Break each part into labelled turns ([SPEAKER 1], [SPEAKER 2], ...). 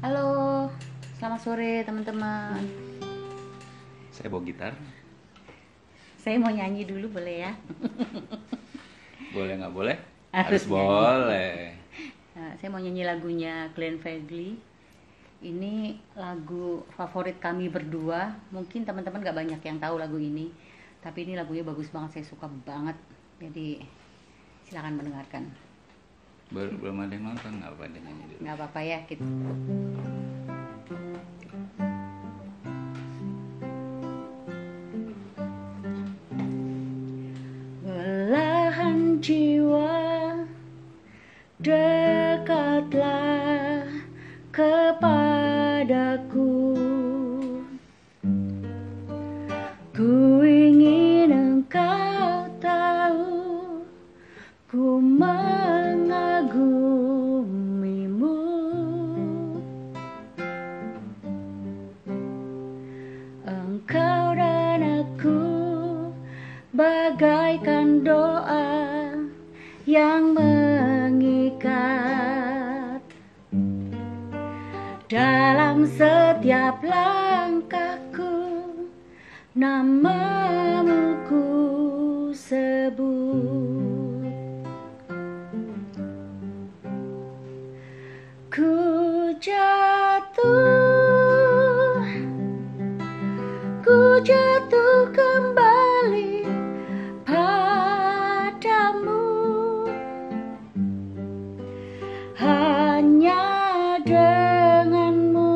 [SPEAKER 1] Halo, selamat sore teman-teman.
[SPEAKER 2] Saya bawa gitar,
[SPEAKER 1] Saya mau nyanyi dulu boleh ya?
[SPEAKER 2] boleh nggak boleh?
[SPEAKER 1] Harus
[SPEAKER 2] Harus boleh.
[SPEAKER 1] Saya mau nyanyi lagunya Glenn Fredly. Ini lagu favorit kami berdua. Mungkin teman-teman gak banyak yang tahu lagu ini, tapi ini lagunya bagus banget, saya suka banget. Jadi silakan mendengarkan.
[SPEAKER 2] Belum ada yang nonton, nggak apa-apa dia nyanyi dulu.
[SPEAKER 1] Nggak apa-apa ya kita. Belahan jiwa, dekatlah kepadaku. Ku ingin engkau tahu, ku mengagumimu. Engkau dan aku bagaikan doa yang mengikat. Dalam setiap langkahku, namamu ku sebut. Ku jatuh, ku jatuh kembali padamu. Hanya denganmu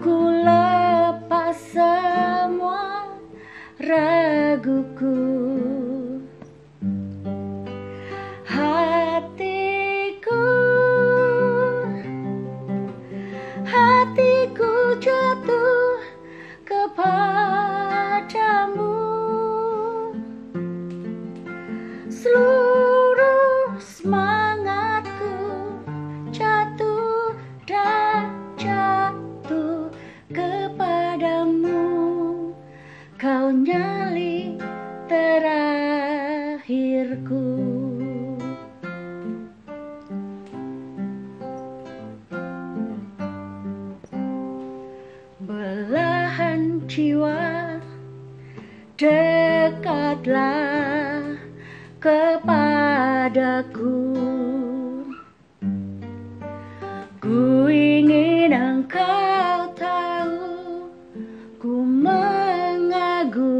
[SPEAKER 1] ku lepas semua raguku. Hatiku, hatiku jatuh kepadamu. Seluruh semangatku jatuh dan jatuh kepadamu. Kau nyali terakhirku. Belahan jiwa, dekatlah kepadaku. Ku ingin engkau tahu, ku mengagumimu.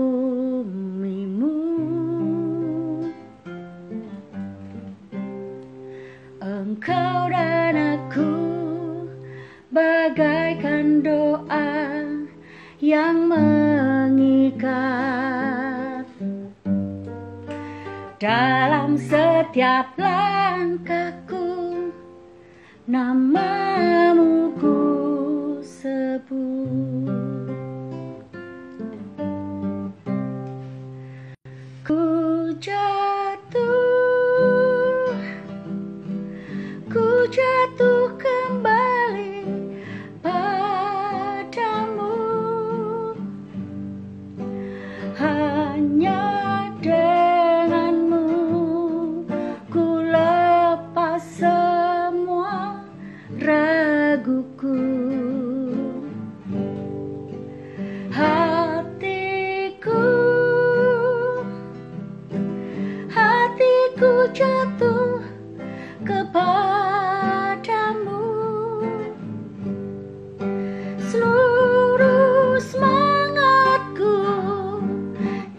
[SPEAKER 1] Engkau dan aku bagaikan doa yang mengikat. Dalam setiap langkahku, namamu ku sebut. Ku jatuh, ku jatuh kembali padamu. Hanya denganmu ku lepas semua raguku. Hatiku, hatiku jatuh kepadamu. Seluruh semangatku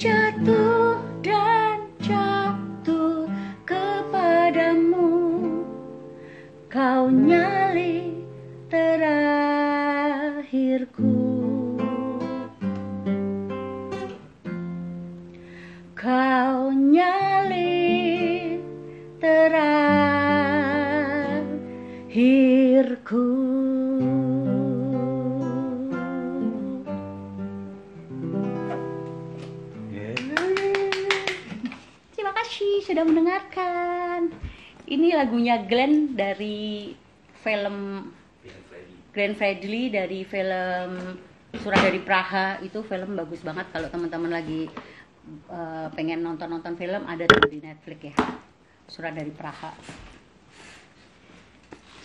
[SPEAKER 1] jatuh dan jatuh kepadamu. Kau nyali terakhirku. Kau nyali terakhirku. Terima kasih sudah mendengarkan. Ini lagunya Glenn dari film Glenn Fredly dari film Surat dari Praha. Itu film bagus banget, kalau teman-teman lagi pengen nonton film, ada tuh di Netflix ya, Surat dari Praha.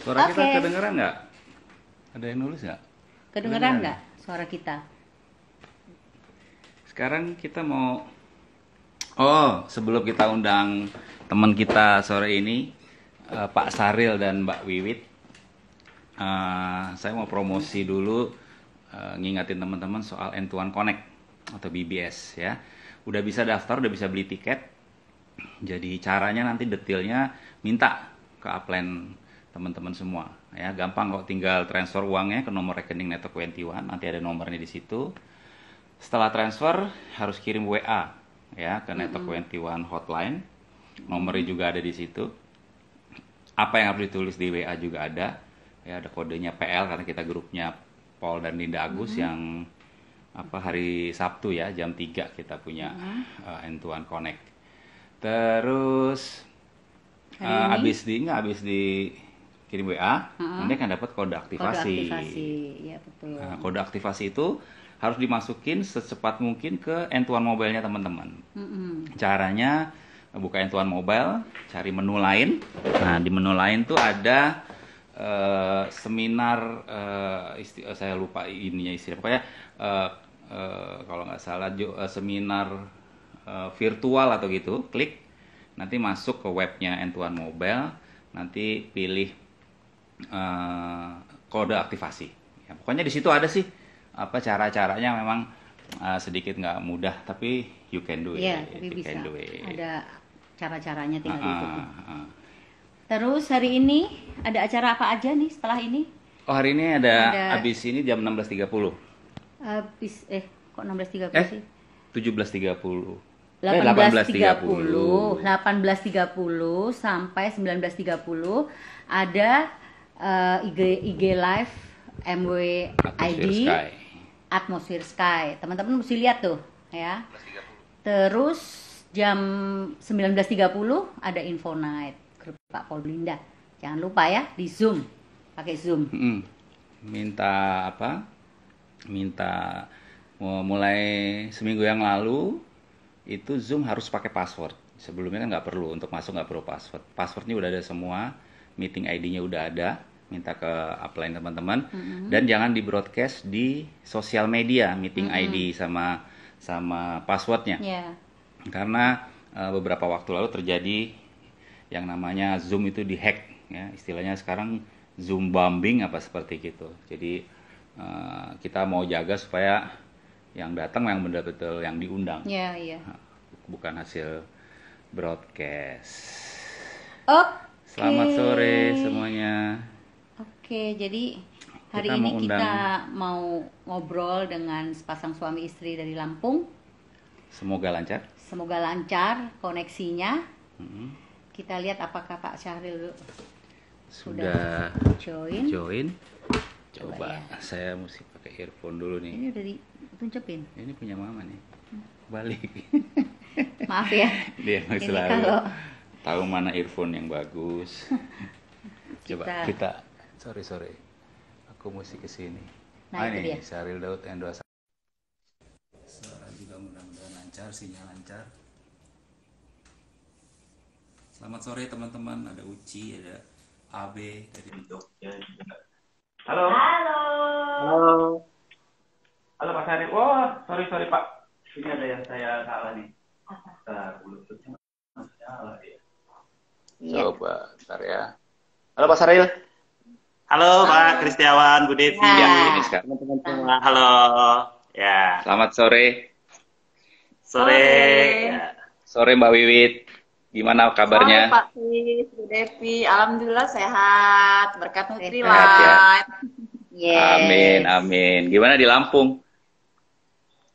[SPEAKER 2] Suara kita
[SPEAKER 1] Oke.
[SPEAKER 2] kedengeran nggak? Ada yang nulis nggak?
[SPEAKER 1] Kedengeran nggak suara kita?
[SPEAKER 2] Sekarang kita mau... Oh, sebelum kita undang teman kita sore ini, Pak Saril dan Mbak Wiwit, saya mau promosi dulu, ngingatin teman-teman soal N1 Connect atau BBS ya. Udah bisa daftar, udah bisa beli tiket. Jadi caranya nanti detailnya minta ke upline teman-teman semua ya. Gampang kok, tinggal transfer uangnya ke nomor rekening Network 21, nanti ada nomornya di situ. Setelah transfer harus kirim WA ya ke Network 21 hotline. Nomornya juga ada di situ. Apa yang harus ditulis di WA juga ada. Ya, ada kodenya PL karena kita grupnya Paul dan Linda Agus yang hari Sabtu ya jam 3 kita punya N1 Connect. Terus habis dikirim WA, nanti akan dapat kode aktivasi.
[SPEAKER 1] Kode aktivasi, ya betul.
[SPEAKER 2] Nah, kode aktivasi itu harus dimasukin secepat mungkin ke N1 Mobile-nya teman-teman. Caranya buka N1 Mobile, cari menu lain. Nah, di menu lain tuh ada seminar, saya lupa ininya istilah. Pokoknya kalau nggak salah seminar virtual atau gitu, klik, nanti masuk ke webnya N1 Mobile, nanti pilih kode aktivasi. Ya, pokoknya di situ ada sih cara-caranya, memang sedikit nggak mudah, tapi you can do it.
[SPEAKER 1] Iya, tapi
[SPEAKER 2] you
[SPEAKER 1] bisa.
[SPEAKER 2] can do it.
[SPEAKER 1] Ada cara-caranya, tinggal diikuti. Terus hari ini ada acara apa aja nih setelah ini?
[SPEAKER 2] Oh, hari ini ada abis ini jam 16.30.
[SPEAKER 1] Kok 16.30 sih?
[SPEAKER 2] 17.30.
[SPEAKER 1] 18.30 sampai 19.30 ada IG live MWID Atmosphere Sky. Teman-teman mesti lihat tuh ya. Terus jam 19.30 ada Info Night grup Pak Paul Linda. Jangan lupa ya, di Zoom. Pakai Zoom.
[SPEAKER 2] Minta mulai seminggu yang lalu itu Zoom harus pakai password. Sebelumnya kan nggak perlu, untuk masuk nggak perlu password. Passwordnya udah ada semua, meeting ID-nya udah ada. Minta ke upline teman-teman, dan jangan di broadcast di sosial media meeting ID sama passwordnya. Karena beberapa waktu lalu terjadi yang namanya Zoom itu dihack ya, istilahnya sekarang Zoom bombing apa seperti gitu. Jadi kita mau jaga supaya yang datang yang betul-betul yang diundang, bukan hasil broadcast. Selamat sore semuanya.
[SPEAKER 1] Oke, jadi hari ini kita mau ngobrol dengan sepasang suami istri dari Lampung.
[SPEAKER 2] Semoga lancar.
[SPEAKER 1] Semoga lancar koneksinya. Kita lihat apakah Pak Syahril sudah join.
[SPEAKER 2] Coba ya. Saya mesti pakai earphone dulu nih.
[SPEAKER 1] Ini udah dituncepin.
[SPEAKER 2] Ini punya mama nih. Balik.
[SPEAKER 1] Maaf ya.
[SPEAKER 2] Dia selalu tahu mana earphone yang bagus. Coba kita sorry. Aku mesti kesini.
[SPEAKER 1] Nah, itu
[SPEAKER 2] ini
[SPEAKER 1] dia.
[SPEAKER 2] Syahril Daud N21. Suara juga mudah-mudahan lancar, sinyal lancar. Selamat sore teman-teman. Ada Uci, ada AB dari Jogja juga.
[SPEAKER 3] Halo Pak Syahril. Wah, sorry Pak. Ini ada yang saya salah nih. Bluetooth-nya masih nyala ya.
[SPEAKER 2] Coba, bentar ya. Halo Pak Syahril.
[SPEAKER 3] Halo Pak Kristiawan, Bu Devi.
[SPEAKER 2] Ini sekarang.
[SPEAKER 3] Teman-teman. Halo. Ya.
[SPEAKER 2] Selamat sore.
[SPEAKER 3] Sore.
[SPEAKER 2] Sore Mbak Wiwit. Gimana kabarnya?
[SPEAKER 4] Sore Pak Kris, Bu Devi. Alhamdulillah sehat. Berkat Nutriline.
[SPEAKER 2] Sehat ya. Amin. Gimana di Lampung?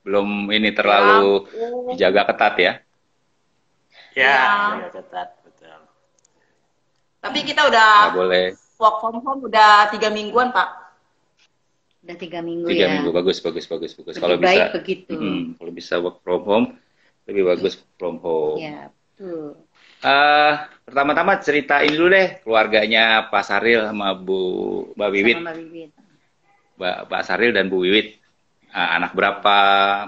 [SPEAKER 2] Belum ini terlalu dijaga ketat ya?
[SPEAKER 3] Ya, ketat, betul.
[SPEAKER 4] Tapi kita udah
[SPEAKER 2] nggak boleh.
[SPEAKER 4] Work from home udah 3 mingguan, Pak.
[SPEAKER 1] Udah 3 minggu
[SPEAKER 2] 3
[SPEAKER 1] ya.
[SPEAKER 2] minggu, bagus. Kalau
[SPEAKER 1] baik
[SPEAKER 2] bisa,
[SPEAKER 1] begitu.
[SPEAKER 2] Kalau bisa work from home, lebih bagus from home.
[SPEAKER 1] Ya, betul.
[SPEAKER 2] Pertama-tama ceritain dulu deh keluarganya Pak Syahril sama Mbak Wiwit.
[SPEAKER 1] Sama Mbak Wiwit.
[SPEAKER 2] Pak Syahril dan Bu Wiwit. Anak berapa,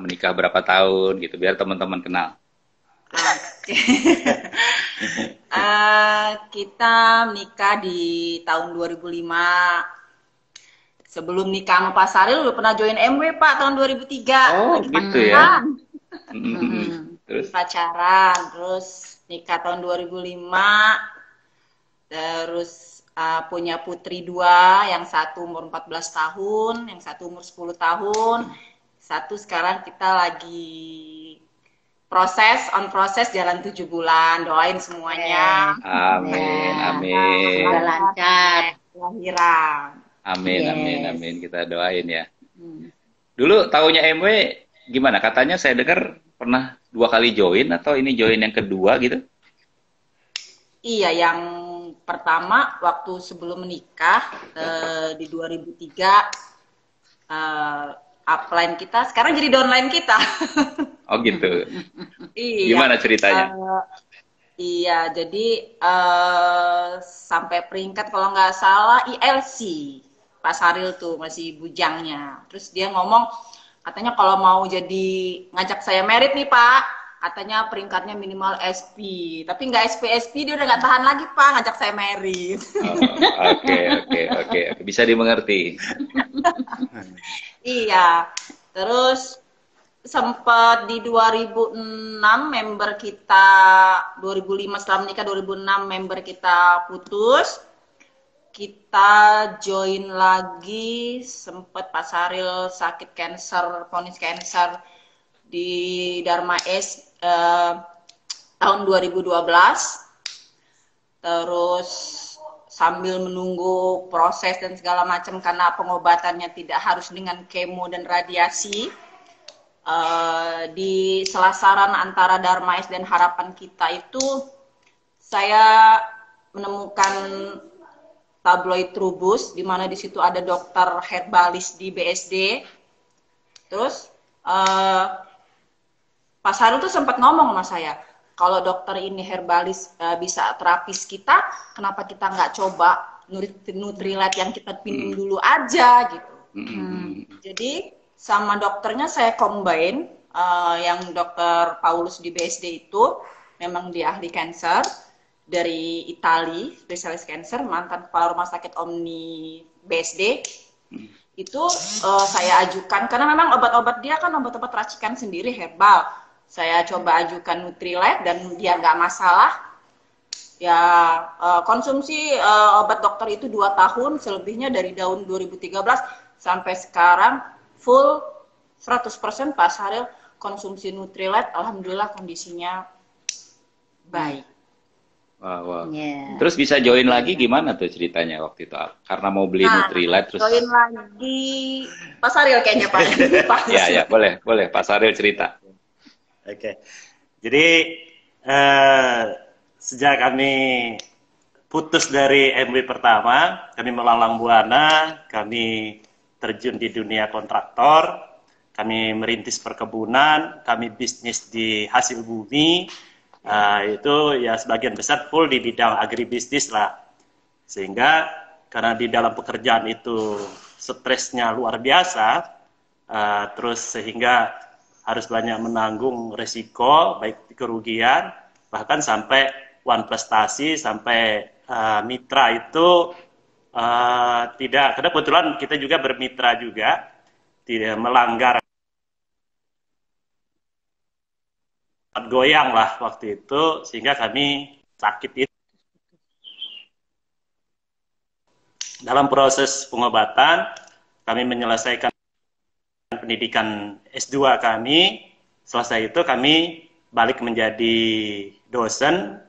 [SPEAKER 2] menikah berapa tahun gitu, biar teman-teman kenal.
[SPEAKER 4] Kita menikah di tahun 2005. sebelum nikah sama Pak Saril udah pernah join MW Pak tahun 2003.
[SPEAKER 2] Oh,
[SPEAKER 4] Lagi
[SPEAKER 2] gitu ya.
[SPEAKER 4] pacaran.
[SPEAKER 2] Terus,
[SPEAKER 4] Pacaran, terus nikah tahun 2005, terus punya putri 2, yang satu umur 14 tahun, yang satu umur 10 tahun, satu sekarang kita lagi proses jalan 7 bulan, doain semuanya.
[SPEAKER 2] amin,
[SPEAKER 1] Ya.
[SPEAKER 2] amin.
[SPEAKER 1] Semoga lancar.
[SPEAKER 4] Lahiran.
[SPEAKER 2] Amin, amin,
[SPEAKER 1] Yes.
[SPEAKER 2] amin. Kita doain ya.
[SPEAKER 1] Hmm.
[SPEAKER 2] Dulu taunya MW gimana? Katanya saya dengar pernah 2 kali join atau ini join yang kedua gitu?
[SPEAKER 4] Iya, yang pertama waktu sebelum menikah di 2003 upline kita sekarang jadi downline kita.
[SPEAKER 2] Oh gitu.
[SPEAKER 4] Iya.
[SPEAKER 2] Gimana ceritanya?
[SPEAKER 4] Iya, jadi sampai peringkat kalau nggak salah ILC, Pak Saril tuh masih bujangnya. Terus dia ngomong, katanya kalau mau jadi ngajak saya merit nih Pak, katanya peringkatnya minimal SP. Tapi nggak SP, dia udah nggak tahan lagi Pak ngajak saya merit.
[SPEAKER 2] Oh, oke. Bisa dimengerti.
[SPEAKER 4] Iya, terus sempat di 2006 member kita, 2005 setelah menikah 2006 member kita putus, kita join lagi, sempat Pak Saril sakit cancer, vonis cancer di Dharma S tahun 2012, terus sambil menunggu proses dan segala macam karena pengobatannya tidak harus dengan kemo dan radiasi. Di selasaran antara Dharma S dan harapan kita itu saya menemukan tabloid Trubus di mana di situ ada dokter herbalis di BSD. Terus Pak Sarul tuh sempat ngomong sama saya, kalau dokter ini herbalis bisa terapis kita, kenapa kita nggak coba Nutrilite yang kita minum dulu aja gitu. Jadi sama dokternya saya combine, yang dokter Paulus di BSD itu memang dia ahli cancer dari Itali, spesialis cancer, mantan kepala rumah sakit Omni BSD. Itu saya ajukan karena memang obat-obat dia kan obat-obat racikan sendiri herbal. Saya coba ajukan Nutrilite dan dia nggak masalah. Ya konsumsi obat dokter itu 2 tahun, selebihnya dari tahun 2013 sampai sekarang full 100% Pak Saril konsumsi Nutrilite, alhamdulillah kondisinya baik.
[SPEAKER 2] Wow.
[SPEAKER 1] Yeah.
[SPEAKER 2] Terus bisa join lagi gimana tuh ceritanya waktu itu? Karena mau beli Nutrilite terus.
[SPEAKER 4] Join lagi Pak Saril kayaknya Pak.
[SPEAKER 2] Ya, boleh Pak Saril cerita.
[SPEAKER 5] Oke. Jadi sejak kami putus dari MW pertama, kami melalang buana, kami terjun di dunia kontraktor, kami merintis perkebunan, kami bisnis di hasil bumi, itu ya sebagian besar full di bidang agribisnis lah. Sehingga karena di dalam pekerjaan itu stresnya luar biasa, terus sehingga harus banyak menanggung resiko, baik kerugian, bahkan sampai one prestasi, sampai mitra itu tidak, karena kebetulan kita juga bermitra juga, tidak melanggar, goyang lah waktu itu, sehingga kami sakit itu. Dalam proses pengobatan, kami menyelesaikan pendidikan S2 kami, selesai itu kami balik menjadi dosen.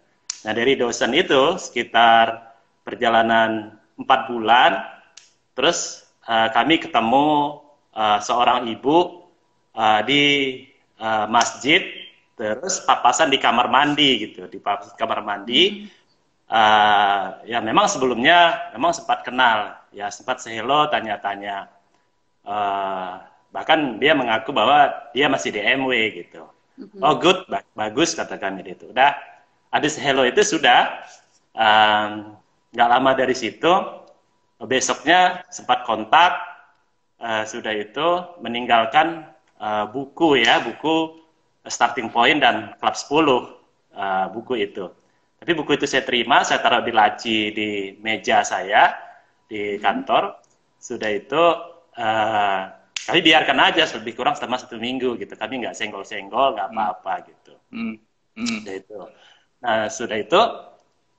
[SPEAKER 5] Nah dari dosen itu sekitar perjalanan 4 bulan, terus kami ketemu seorang ibu di masjid, terus papasan di kamar mandi gitu, di kamar mandi. Ya memang sebelumnya memang sempat kenal, ya sempat sehelo, tanya-tanya. Bahkan dia mengaku bahwa dia masih di MW gitu. Oh good, bagus kata kami itu. Udah ada sehelo itu sudah. Nggak lama dari situ, besoknya sempat kontak, sudah itu meninggalkan buku Starting Point dan Klub 10, buku itu. Tapi buku itu saya terima, saya taruh di laci di meja saya di kantor. sudah itu kami biarkan aja lebih kurang selama 1 minggu gitu. Kami nggak senggol-senggol, nggak apa-apa gitu. Sudah itu. Nah sudah itu,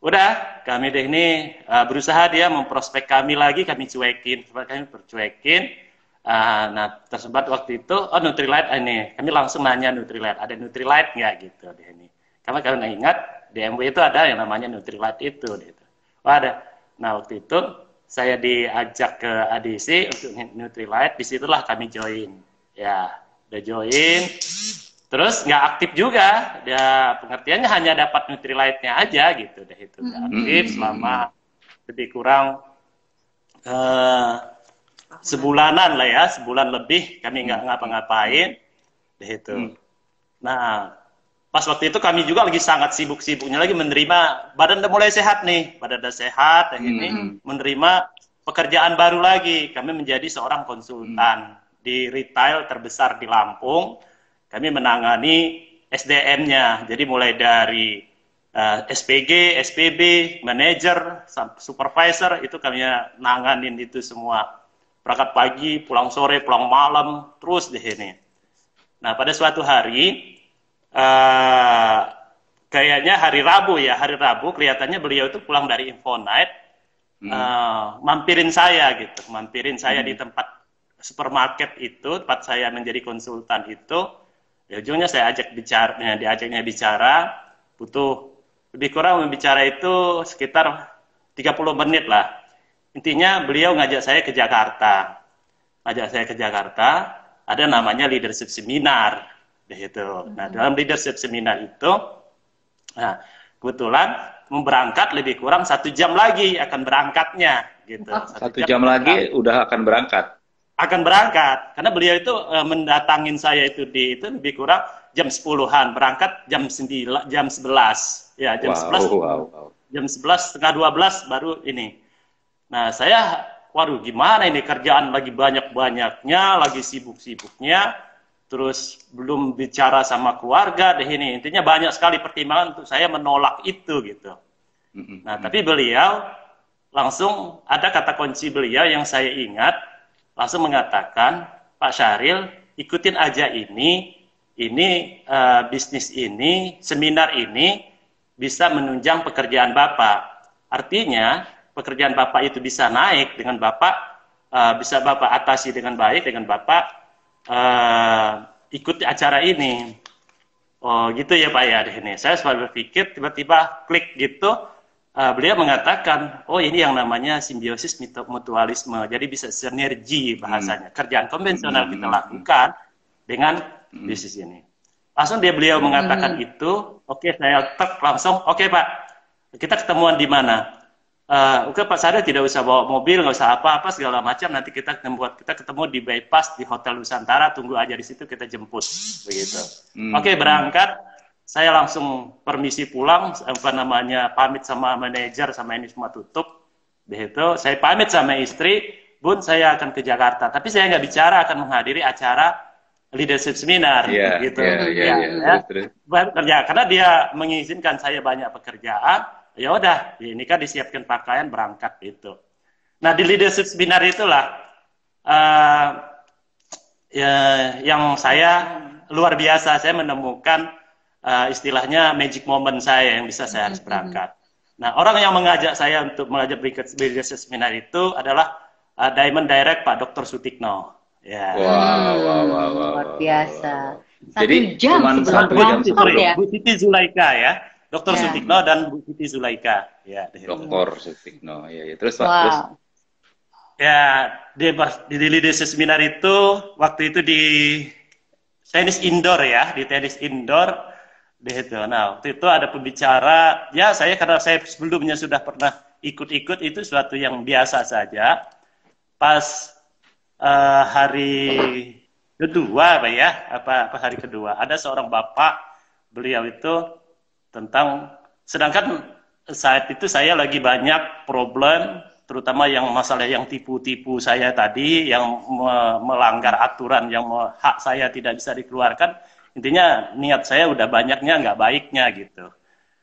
[SPEAKER 5] udah kami deh ini berusaha dia memprospek kami lagi, kami cuekin, kami bercuekin. Nah tersempat waktu itu, oh Nutrilite ini, kami langsung nanya Nutrilite, ada Nutrilite nggak gitu deh ini. Karena kalian ingat di MW itu ada yang namanya Nutrilite itu, gitu. Oh ada. Nah waktu itu saya diajak ke ADC untuk Nutrilite, disitulah kami join. Ya, udah join. Terus nggak aktif juga, ya pengertiannya hanya dapat Nutrilite-nya aja gitu deh itu. Nggak aktif selama lebih kurang sebulanan lah ya, sebulan lebih kami nggak ngapa-ngapain deh itu. Nah, pas waktu itu kami juga lagi sangat sibuk-sibuknya lagi menerima, badan udah mulai sehat nih, badan udah sehat, dan ini menerima pekerjaan baru lagi. Kami menjadi seorang konsultan di retail terbesar di Lampung. Kami menangani SDM-nya, jadi mulai dari SPG, SPB, manager, supervisor, itu kami nanganin itu semua. Berangkat pagi, pulang sore, pulang malam, terus di sini. Nah, pada suatu hari, kayaknya hari Rabu kelihatannya beliau itu pulang dari Info Night, mampirin saya gitu, di tempat supermarket itu, tempat saya menjadi konsultan itu. Ya, ujungnya saya diajaknya bicara, butuh lebih kurang membicara itu sekitar 30 menit lah. Intinya beliau ngajak saya ke Jakarta, ada namanya leadership seminar. Itu. Nah, dalam leadership seminar itu, nah, kebetulan berangkat lebih kurang 1 jam lagi akan berangkatnya, gitu.
[SPEAKER 2] 1 jam lagi udah akan berangkat.
[SPEAKER 5] Akan berangkat, karena beliau itu mendatangin saya itu lebih kurang jam 10-an, berangkat jam 9, jam 11, ya jam 11, jam 11 setengah 12 baru ini. Nah, saya, waduh, gimana ini kerjaan lagi banyak-banyaknya, lagi sibuk-sibuknya. Terus belum bicara sama keluarga deh ini. Intinya banyak sekali pertimbangan untuk saya menolak itu gitu. Nah, tapi beliau langsung ada kata kunci beliau yang saya ingat, langsung mengatakan, Pak Syahril, ikutin aja ini bisnis ini, seminar ini bisa menunjang pekerjaan Bapak. Artinya, pekerjaan Bapak itu bisa naik dengan Bapak, bisa Bapak atasi dengan baik dengan Bapak ikuti acara ini. Oh gitu ya Pak ya. Ini saya selalu berpikir, tiba-tiba klik gitu, beliau mengatakan, oh ini yang namanya simbiosis mutualisme, jadi bisa sinergi bahasanya. Kerjaan konvensional kita lakukan dengan bisnis ini. Langsung beliau mengatakan itu, oke, saya langsung, oke Pak, kita ketemuan di mana? Oke Pak Syahril tidak usah bawa mobil, nggak usah apa-apa segala macam. Nanti kita ketemu di bypass di Hotel Nusantara. Tunggu aja di situ, kita jemput begitu. Oke, berangkat. Saya langsung permisi pulang. Pamit sama manajer, sama ini semua tutup. Begitu. Saya pamit sama istri. Bun, saya akan ke Jakarta. Tapi saya nggak bicara akan menghadiri acara leadership seminar. Gitu. Kerja karena dia mengizinkan saya banyak pekerjaan. Ya udah, ini kan disiapkan pakaian berangkat itu. Nah di leadership seminar itulah yang saya luar biasa, saya menemukan istilahnya magic moment saya yang bisa saya harus berangkat. Nah orang yang mengajak saya untuk mengajak leadership seminar itu adalah Diamond Direct Pak Dr. Sutikno. Ya.
[SPEAKER 2] Wow.
[SPEAKER 1] Luar biasa.
[SPEAKER 2] Jadi
[SPEAKER 1] jam sebelum
[SPEAKER 5] Bu Siti Zulaika ya. Dr. Sutikno dan Bu Siti Zulaika. Ya,
[SPEAKER 2] Dr. Sutikno. Ya. Terus Pak,
[SPEAKER 1] wow.
[SPEAKER 2] terus?
[SPEAKER 5] Ya, di leadership seminar itu waktu itu di tenis indoor ya, di tenis indoor. Nah, waktu itu ada pembicara. Ya, karena saya sebelumnya sudah pernah ikut-ikut, itu suatu yang biasa saja. Pas hari kedua, Pak ya, hari kedua, ada seorang bapak, beliau itu sedangkan saat itu saya lagi banyak problem, terutama yang masalah yang tipu-tipu saya tadi, yang melanggar aturan, yang hak saya tidak bisa dikeluarkan. Intinya niat saya udah banyaknya nggak baiknya gitu.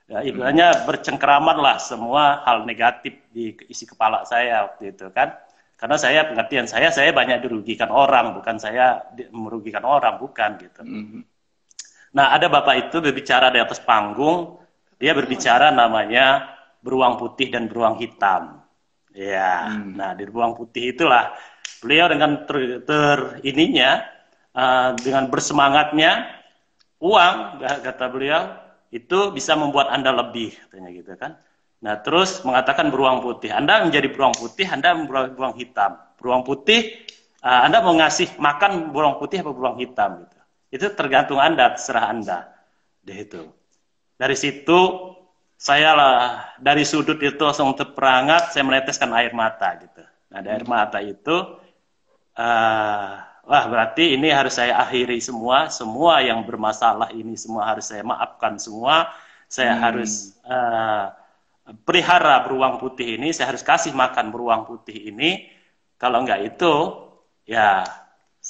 [SPEAKER 5] Ya, ibaratnya bercengkeraman lah semua hal negatif di isi kepala saya waktu itu kan. Karena pengertian saya banyak dirugikan orang, bukan saya merugikan orang, bukan gitu. Nah, ada bapak itu berbicara di atas panggung, dia berbicara namanya beruang putih dan beruang hitam. Ya, nah di beruang putih itulah beliau dengan dengan bersemangatnya, uang, kata beliau, itu bisa membuat Anda lebih, katanya gitu kan. Nah, terus mengatakan beruang putih. Anda menjadi beruang putih, Anda beruang hitam. Beruang putih, Anda mau ngasih makan beruang putih atau beruang hitam gitu. Itu tergantung Anda, terserah Anda. Itu. Dari situ dari sudut itu langsung terperangat, saya meneteskan air mata gitu. Nah, dari air mata itu wah, berarti ini harus saya akhiri semua yang bermasalah ini semua harus saya maafkan semua. Saya harus pelihara beruang putih ini, saya harus kasih makan beruang putih ini. Kalau enggak itu, ya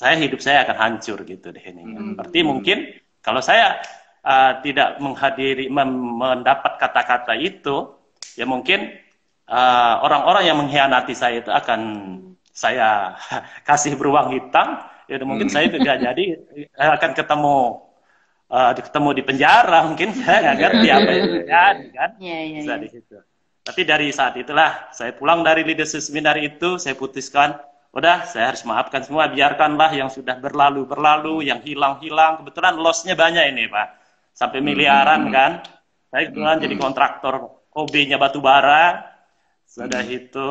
[SPEAKER 5] hidup saya akan hancur gitu deh ini. Berarti mungkin kalau saya tidak mendapat kata-kata itu, ya mungkin orang-orang yang mengkhianati saya itu akan saya kasih beruang hitam, ya mungkin saya tidak jadi akan ketemu di penjara, mungkin saya nggak ngerti apa yang terjadi kan. Bisa di situ. Tapi dari saat itulah saya pulang dari leadership seminar itu, saya putuskan, udah saya harus maafkan semua, biarkanlah yang sudah berlalu, yang hilang. Kebetulan loss-nya banyak ini Pak, sampai miliaran kan. Saya kebetulan jadi kontraktor OB-nya batu bara. Sudah itu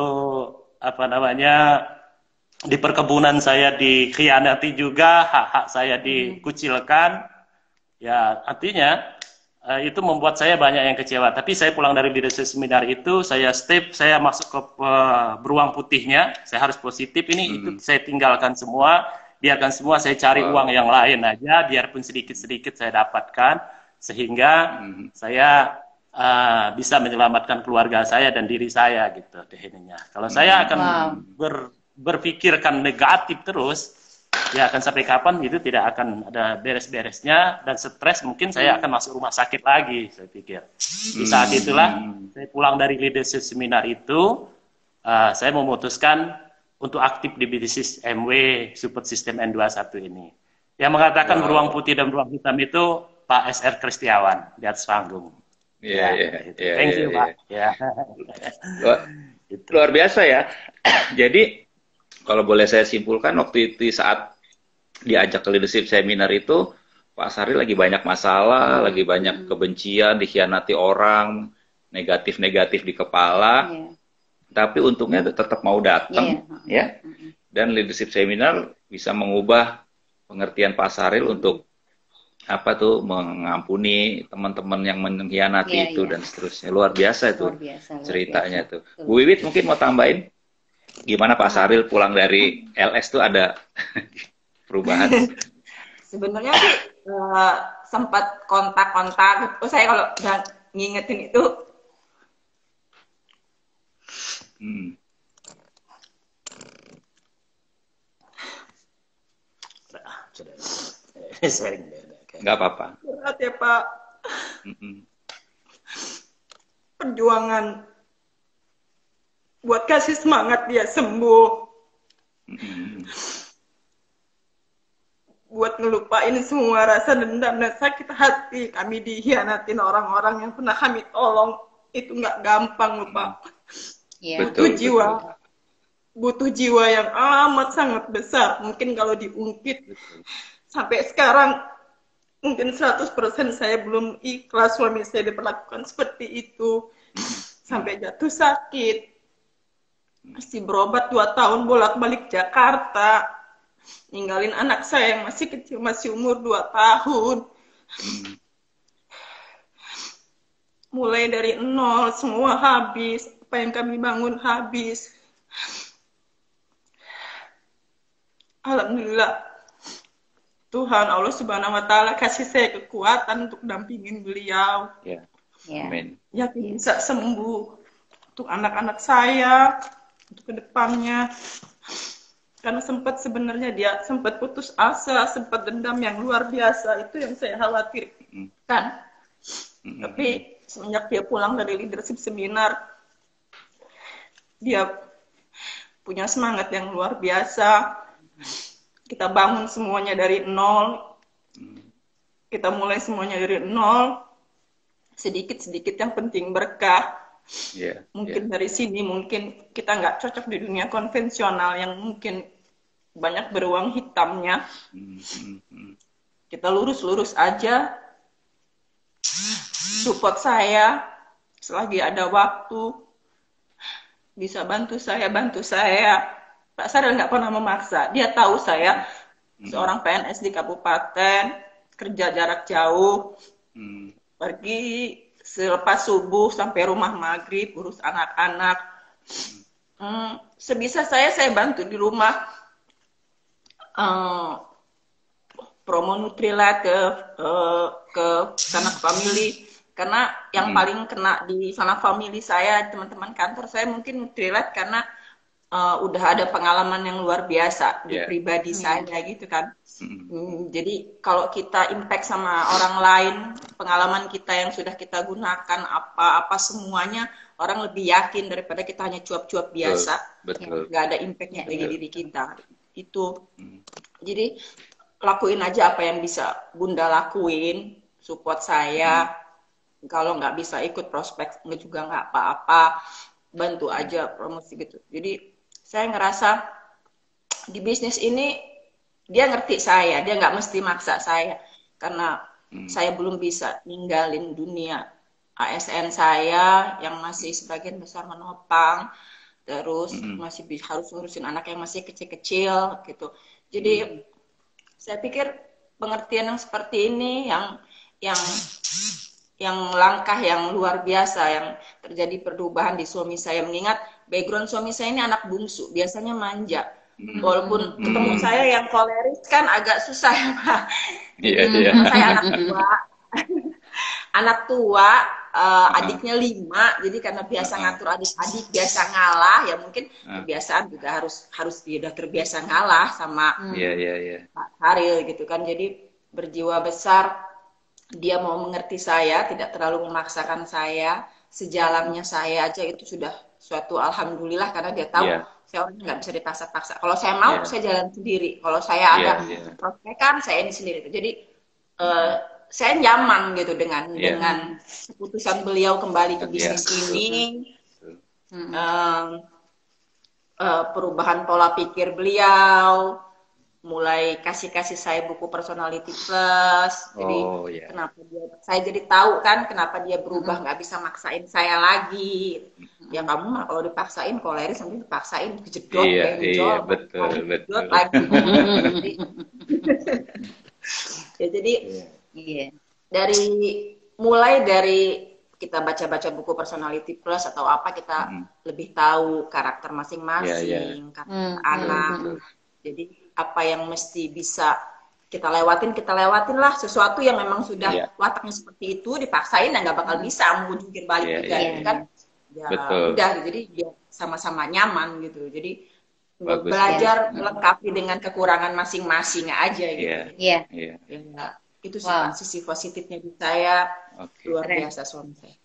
[SPEAKER 5] di perkebunan saya dikhianati juga, hak-hak saya dikucilkan. Ya, artinya itu membuat saya banyak yang kecewa. Tapi saya pulang dari leadership seminar itu, saya masuk ke beruang putihnya. Saya harus positif. Itu saya tinggalkan semua, biarkan semua, saya cari uang yang lain aja, biarpun sedikit-sedikit saya dapatkan, sehingga saya bisa menyelamatkan keluarga saya dan diri saya gitu. Kalau saya akan berpikirkan negatif terus, ya akan sampai kapan itu tidak akan ada beres-beresnya, dan stres, mungkin saya akan masuk rumah sakit lagi, saya pikir. Di saat itulah saya pulang dari leadership seminar itu, saya memutuskan untuk aktif di bisnis MW Support System N21 ini. Yang mengatakan beruang putih dan beruang hitam itu Pak SR Kristiawan di atas panggung. Thank you Pak.
[SPEAKER 2] Luar biasa ya. Jadi kalau boleh saya simpulkan, waktu itu saat diajak ke leadership seminar itu, Pak Sari lagi banyak masalah, lagi banyak kebencian, dikhianati orang, negatif-negatif di kepala, tapi untungnya tetap mau datang, ya. Dan leadership seminar bisa mengubah pengertian Pak Saril untuk mengampuni teman-teman yang mengkhianati itu dan seterusnya. Luar biasa itu ceritanya tuh. Bu Wiwit mungkin mau tambahin? Gimana Pak Saril pulang dari LS tuh ada perubahan?
[SPEAKER 4] Sebenarnya sih sempat kontak-kontak. Saya kalau udah ngingetin itu
[SPEAKER 2] nggak apa-apa.
[SPEAKER 4] Berat ya Pak. Perjuangan buat kasih semangat dia sembuh, buat ngelupain semua rasa dendam dan sakit hati kami dikhianatin orang-orang yang pernah kami tolong, itu nggak gampang loh Pak. Butuh jiwa yang amat sangat besar. Mungkin kalau diungkit sampai sekarang mungkin 100% saya belum ikhlas suami saya diperlakukan seperti itu, sampai jatuh sakit. Masih berobat 2 tahun bolak-balik Jakarta, ninggalin anak saya yang masih kecil, masih umur 2 tahun. Mulai dari nol, semua habis, apa yang kami bangun habis. Alhamdulillah, Tuhan Allah Subhanahu wa Ta'ala kasih saya kekuatan untuk dampingin beliau.
[SPEAKER 2] Amin.
[SPEAKER 4] Yakin bisa sembuh untuk anak-anak saya, untuk kedepannya. Karena sebenarnya dia sempat putus asa, sempat dendam yang luar biasa, itu yang saya khawatirkan. Tapi semenjak dia pulang dari leadership seminar, dia punya semangat yang luar biasa. Kita bangun semuanya dari nol. Kita mulai semuanya dari nol. Sedikit-sedikit yang penting berkah. Mungkin dari sini mungkin kita nggak cocok di dunia konvensional yang mungkin banyak beruang hitamnya. Kita lurus-lurus aja. Support saya selagi ada waktu. Bisa bantu saya, bantu saya. Pak Saril nggak pernah memaksa. Dia tahu saya seorang PNS di kabupaten, kerja jarak jauh, pergi selepas subuh sampai rumah maghrib, urus anak-anak. Sebisa saya bantu di rumah. Promo Nutrilat ke Sanak Family. Karena yang paling kena di Sanak Family saya, teman-teman kantor saya mungkin Nutrilat karena udah ada pengalaman yang luar biasa di pribadi saya gitu kan. Jadi kalau kita impact sama orang lain, pengalaman kita yang sudah kita gunakan apa-apa semuanya, orang lebih yakin daripada kita hanya cuap-cuap biasa.
[SPEAKER 2] Betul.
[SPEAKER 4] Nggak ada impactnya bagi diri kita. Itu. Jadi lakuin aja apa yang bisa Bunda lakuin, support saya. Kalau nggak bisa ikut prospek juga nggak apa-apa, bantu aja promosi gitu. Jadi saya ngerasa di bisnis ini dia ngerti saya, dia nggak mesti maksa saya karena saya belum bisa ninggalin dunia ASN saya yang masih sebagian besar menopang, terus masih harus ngurusin anak yang masih kecil-kecil gitu. Jadi saya pikir pengertian yang seperti ini yang langkah yang luar biasa yang terjadi perubahan di suami saya, mengingat background suami saya ini anak bungsu, biasanya manja. Walaupun ketemu saya yang koleris kan agak susah ya Pak. Saya anak tua. Anak tua, adiknya 5, jadi karena biasa ngatur adik-adik, biasa ngalah, ya mungkin kebiasaan juga harus dia udah terbiasa ngalah sama Pak Saril gitu kan. Jadi berjiwa besar, dia mau mengerti saya, tidak terlalu memaksakan saya, sejalannya saya aja itu sudah suatu alhamdulillah karena dia tahu saya orangnya nggak bisa dipaksa-paksa. Kalau saya mau, saya jalan sendiri. Kalau saya ada prospekan, saya ini sendiri. Jadi saya nyaman gitu dengan keputusan beliau kembali ke bisnis ini, perubahan pola pikir beliau. Mulai kasih saya buku Personality Plus, jadi kenapa saya jadi tahu kan kenapa dia berubah, nggak bisa maksain saya lagi. Ya kamu mah kalau dipaksain koleris sampai dipaksain kejedot, betul lagi. Jadi mulai dari kita baca-baca buku Personality Plus atau apa, kita lebih tahu karakter masing-masing, karakter anak. Jadi apa yang mesti bisa kita lewatin lah. Sesuatu yang memang sudah wataknya seperti itu dipaksain nggak bakal bisa mau jungkir balik juga gitu kan. Udah jadi biar sama-sama nyaman gitu. Jadi belajar melengkapi dengan kekurangan masing-masing aja gitu. Itu sisi positifnya di saya. Luar biasa suami saya.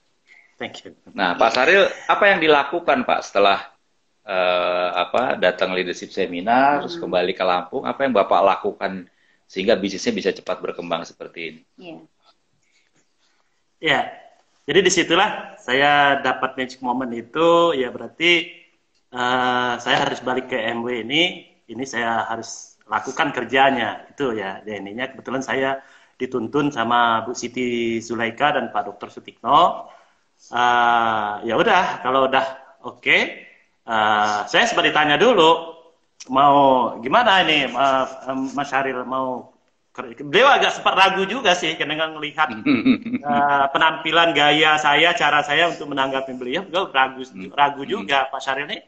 [SPEAKER 5] Thank you.
[SPEAKER 2] Nah Pak Saril, apa yang dilakukan Pak setelah datang leadership seminar, terus kembali ke Lampung, apa yang Bapak lakukan sehingga bisnisnya bisa cepat berkembang seperti ini?
[SPEAKER 5] Jadi disitulah saya dapat magic moment itu, ya berarti saya harus balik ke MW ini saya harus lakukan kerjanya, itu ya. Dan ininya kebetulan saya dituntun sama Bu Siti Zulaika dan Pak Dr. Sutikno. Ya udah, kalau udah oke. Saya sempat ditanya dulu, mau gimana ini Mas Saril mau, beliau agak sempat ragu juga sih karena melihat penampilan gaya saya, cara saya untuk menanggapi beliau ragu juga Pak Saril ini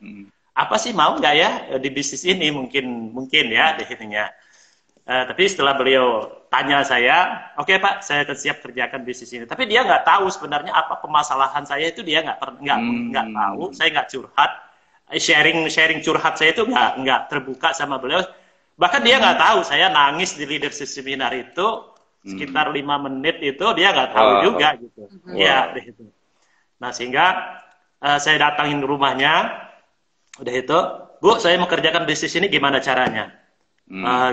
[SPEAKER 5] apa sih mau nggak ya di bisnis ini, mungkin ya di sininya. Tapi setelah beliau tanya saya, oke Pak, saya akan siap kerjakan bisnis ini. Tapi dia nggak tahu sebenarnya apa permasalahan saya itu, dia nggak tahu, saya nggak curhat. Sharing curhat saya itu nggak terbuka sama beliau. Bahkan dia nggak tahu saya nangis di leadership seminar itu sekitar 5 menit itu, dia nggak tahu juga gitu. Nah sehingga saya datangin rumahnya, udah itu Bu, saya mengerjakan bisnis ini gimana caranya?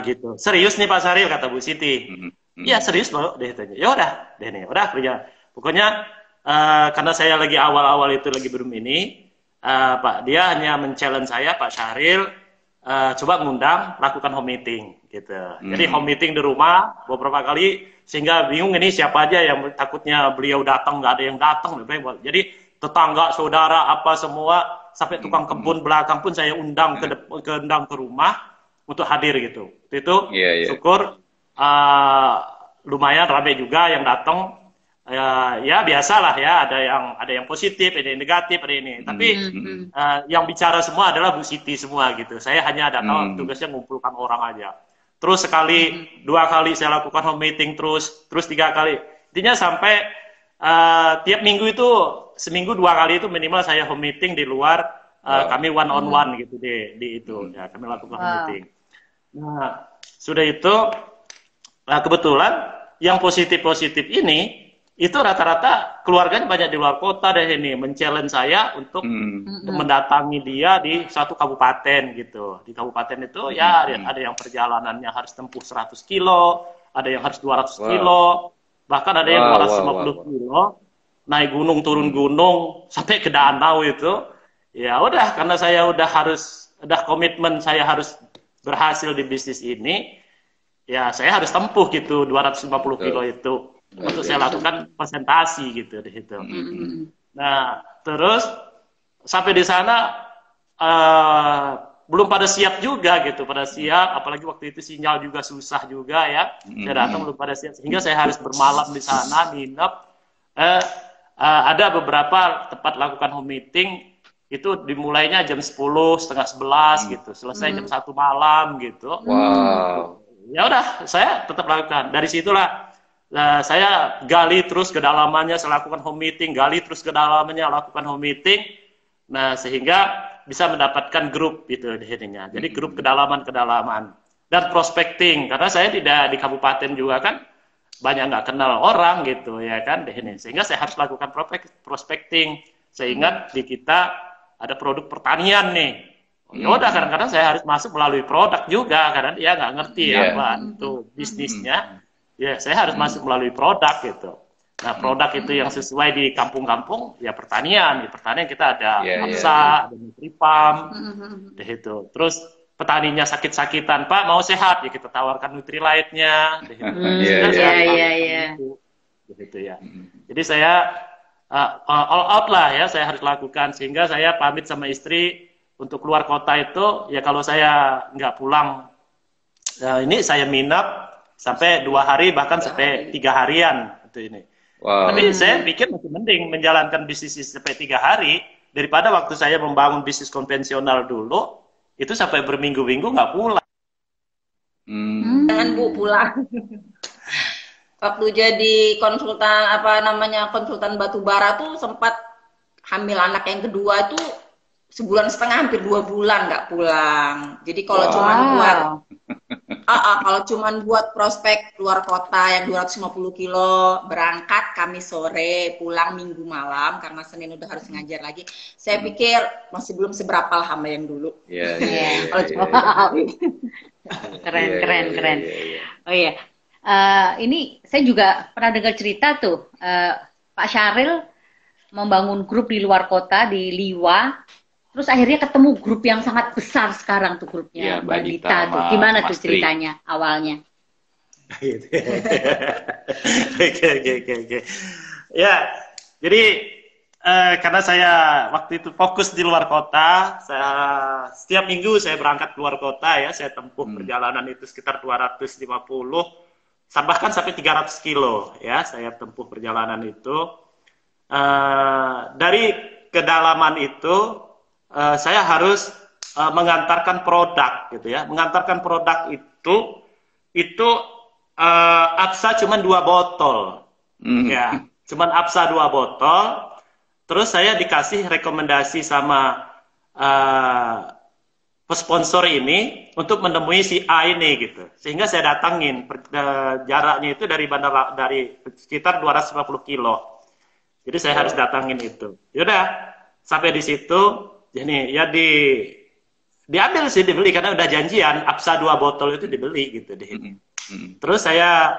[SPEAKER 5] Gitu. Serius nih Pak Syaril, kata Bu Siti. Iya serius loh, deh tanya. Ya udah, deh nih, udah kerja. Pokoknya karena saya lagi awal-awal itu lagi belum ini, Pak dia hanya men-challenge saya, Pak Syaril, coba ngundang, lakukan home meeting, gitu. Jadi home meeting di rumah beberapa kali, sehingga bingung ini siapa aja yang takutnya beliau datang, nggak ada yang datang. Jadi tetangga, saudara, apa semua, sampai tukang kebun belakang pun saya undang ke rumah untuk hadir gitu. Itu syukur lumayan ramai juga yang datang. Ya biasalah ya, ada yang positif, ada yang negatif, ada ini. Tapi yang bicara semua adalah Bu Siti semua gitu. Saya hanya datang tugasnya ngumpulkan orang aja. Terus sekali, 2 kali saya lakukan home meeting terus 3 kali. Intinya sampai tiap minggu itu seminggu 2 kali itu minimal saya home meeting di luar. Kami one on one gitu di itu. Ya, kami lakukan home meeting. Nah, sudah itu kebetulan yang positif-positif ini itu rata-rata keluarganya banyak di luar kota deh ini men-challenge saya untuk mendatangi dia di suatu kabupaten gitu. Di kabupaten itu ya ada yang perjalanannya harus tempuh 100 kilo, ada yang harus 200 kilo, bahkan ada yang 250 kilo, naik gunung turun gunung sampai ke danau itu. Ya udah, karena saya udah komitmen saya harus berhasil di bisnis ini, ya saya harus tempuh gitu 250 kilo itu untuk saya lakukan presentasi gitu di situ. Nah, terus sampai di sana belum pada siap juga gitu, apalagi waktu itu sinyal juga susah juga ya. Saya datang belum pada siap, sehingga saya harus bermalam di sana, nginep. Ada beberapa tempat lakukan home meeting itu dimulainya jam 10, setengah 11 gitu, selesai jam 1 malam gitu. Ya udah, saya tetap lakukan. Dari situlah saya gali terus kedalamannya, saya lakukan home meeting, gali terus kedalamannya, lakukan home meeting. Nah, sehingga bisa mendapatkan grup gitu jadinya. Jadi grup kedalaman dan prospecting, karena saya tidak di kabupaten juga kan banyak nggak kenal orang gitu ya kan, sehingga saya harus lakukan prospecting. Sehingga di kita ada produk pertanian nih. Ya udah, kadang-kadang saya harus masuk melalui produk juga, karena dia nggak ngerti apa itu bisnisnya. Ya, saya harus masuk melalui produk gitu. Nah, produk itu yang sesuai di kampung-kampung, ya pertanian. Di pertanian kita ada APSA, ada Nutripam, itu. Terus petaninya sakit-sakitan, Pak mau sehat, ya kita tawarkan Nutrilite-nya. Gitu ya. Jadi saya all out lah ya, saya harus lakukan, sehingga saya pamit sama istri untuk keluar kota itu. Ya kalau saya nggak pulang, ini saya minap sampai 2 hari, bahkan sampai 3 harian itu ini. Tapi saya pikir masih mending menjalankan bisnis sampai 3 hari daripada waktu saya membangun bisnis konvensional dulu itu sampai berminggu-minggu nggak pulang.
[SPEAKER 4] Jangan Bu pulang. Waktu jadi konsultan konsultan batubara tuh sempat hamil anak yang kedua tuh 1,5 bulan, hampir 2 bulan nggak pulang. Jadi kalau cuman buat prospek keluar kota yang 250 kilo, berangkat Kamis sore, pulang Minggu malam karena Senin udah harus ngajar lagi. Saya pikir masih belum seberapa lah sama yang dulu.
[SPEAKER 1] Keren. Oh iya. Ini saya juga pernah dengar cerita tuh, Pak Syaril membangun grup di luar kota di Liwa, terus akhirnya ketemu grup yang sangat besar sekarang tuh grupnya, Balita tuh. Gimana tuh ceritanya awalnya?
[SPEAKER 5] Oke. Ya, jadi karena saya waktu itu fokus di luar kota, setiap minggu saya berangkat keluar kota ya, saya tempuh perjalanan itu sekitar 250, bahkan sampai 300 kilo ya, saya tempuh perjalanan itu. Dari kedalaman itu saya harus mengantarkan produk gitu ya. Mengantarkan produk itu APSA cuma 2 botol. Ya, cuma APSA 2 botol. Terus saya dikasih rekomendasi sama sponsor ini untuk menemui si A ini gitu. Sehingga saya datangin, jaraknya itu dari sekitar 250 kilo. Jadi saya harus datangin itu. Yaudah, sampai di situ. Jadi ya diambil sih, dibeli karena udah janjian, Absa 2 botol itu dibeli gitu deh. Terus saya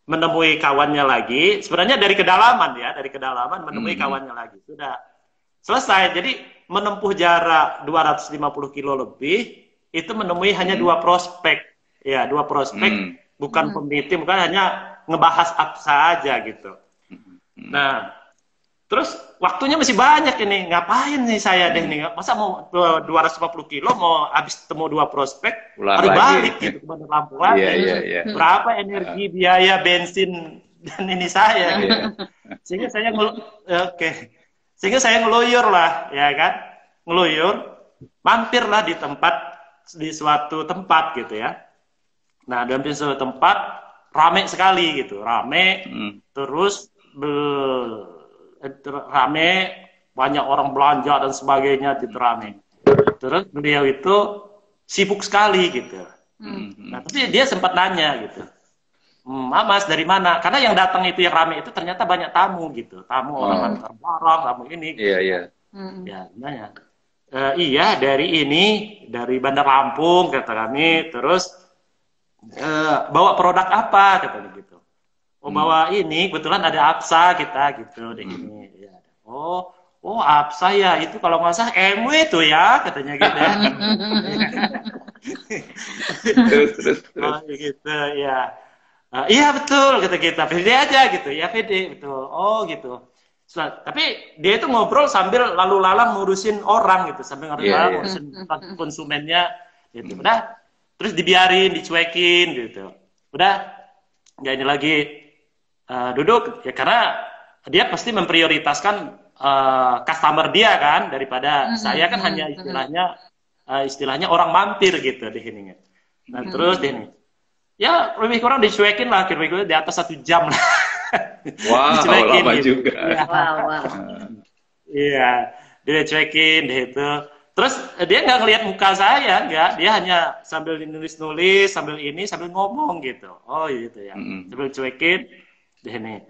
[SPEAKER 5] menemui kawannya lagi, sebenarnya dari kedalaman ya, dari kedalaman menemui kawannya lagi. Sudah selesai. Jadi menempuh jarak 250 kilo lebih, itu menemui hanya 2 prospek. Ya, 2 prospek, bukan peneliti, bukan hanya ngebahas Absa aja gitu. Nah, terus waktunya masih banyak ini, ngapain nih saya deh nih, masa mau 250 kilo mau habis temu 2 prospek, harus balik gitu ke Bandar Lampung lagi. Berapa energi, biaya, bensin, dan ini saya. Sehingga saya sehingga saya ngeluyur lah, ya kan, ngeluyur, mampirlah di suatu tempat gitu ya. Nah, di suatu tempat rame sekali gitu, rame, terus rame, banyak orang belanja dan sebagainya, gitu rame. Terus beliau itu sibuk sekali gitu. Nah, tapi dia sempat nanya gitu, Mas dari mana? Karena yang datang itu, yang rame itu ternyata banyak tamu gitu, tamu orang antar barang, tamu ini. Gitu. Ya, nanya. Iya dari Bandar Lampung kata kami. Terus bawa produk apa katanya gitu. Oh bawa ini, kebetulan ada Absa kita gitu deh ini. Ya. Oh Absa ya, itu kalau nggak salah MW tuh ya katanya gitu. Terus. Oh gitu ya. Iya betul kata kita, pede aja gitu ya, pede betul. Oh gitu. Tapi dia itu ngobrol sambil lalu lalang ngurusin orang gitu, sambil ngurusin konsumennya gitu. Udah, terus dibiarin, dicuekin gitu. Udah, nggak ini lagi duduk ya, karena dia pasti memprioritaskan customer dia kan, daripada saya kan hanya istilahnya orang mampir gitu di sini. Nah terus di ini, ya lebih kurang dicuekin lah, kira-kira di atas 1 jam lah.
[SPEAKER 2] Wow, lama gitu. Juga.
[SPEAKER 5] Ya. Iya, dia cuekin deh itu. Terus dia nggak ngelihat muka saya, nggak. Dia hanya sambil nulis-nulis, sambil ngomong gitu. Oh gitu ya. Sambil cuekin deh nih.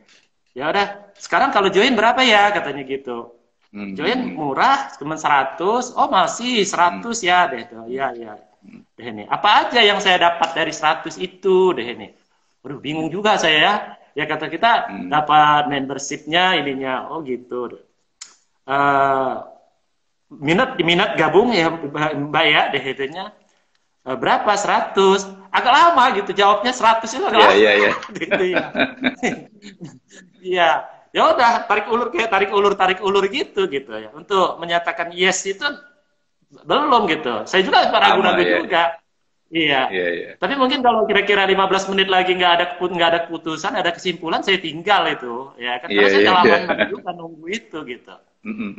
[SPEAKER 5] Ya udah, sekarang kalau join berapa ya katanya gitu. Join murah, cuma 100. Oh masih 100 ya deh tuh. Iya. Deh nih. Apa aja yang saya dapat dari 100 itu deh nih. Waduh, bingung juga saya ya. Ya kata kita dapat membershipnya ininya. Oh gitu. Minat gabung ya Mbak ya deh itunya. Berapa? 100. Agak lama gitu jawabnya, 100 itu agak lama. Iya. Gitu ya. Iya. Ya udah, tarik ulur gitu ya. Untuk menyatakan yes itu belum gitu. Saya juga ragu-ragu juga. Iya. Tapi mungkin kalau kira-kira 15 menit lagi nggak ada keputusan, ada kesimpulan, saya tinggal itu. Ya kan karena saya lama juga nunggu itu gitu.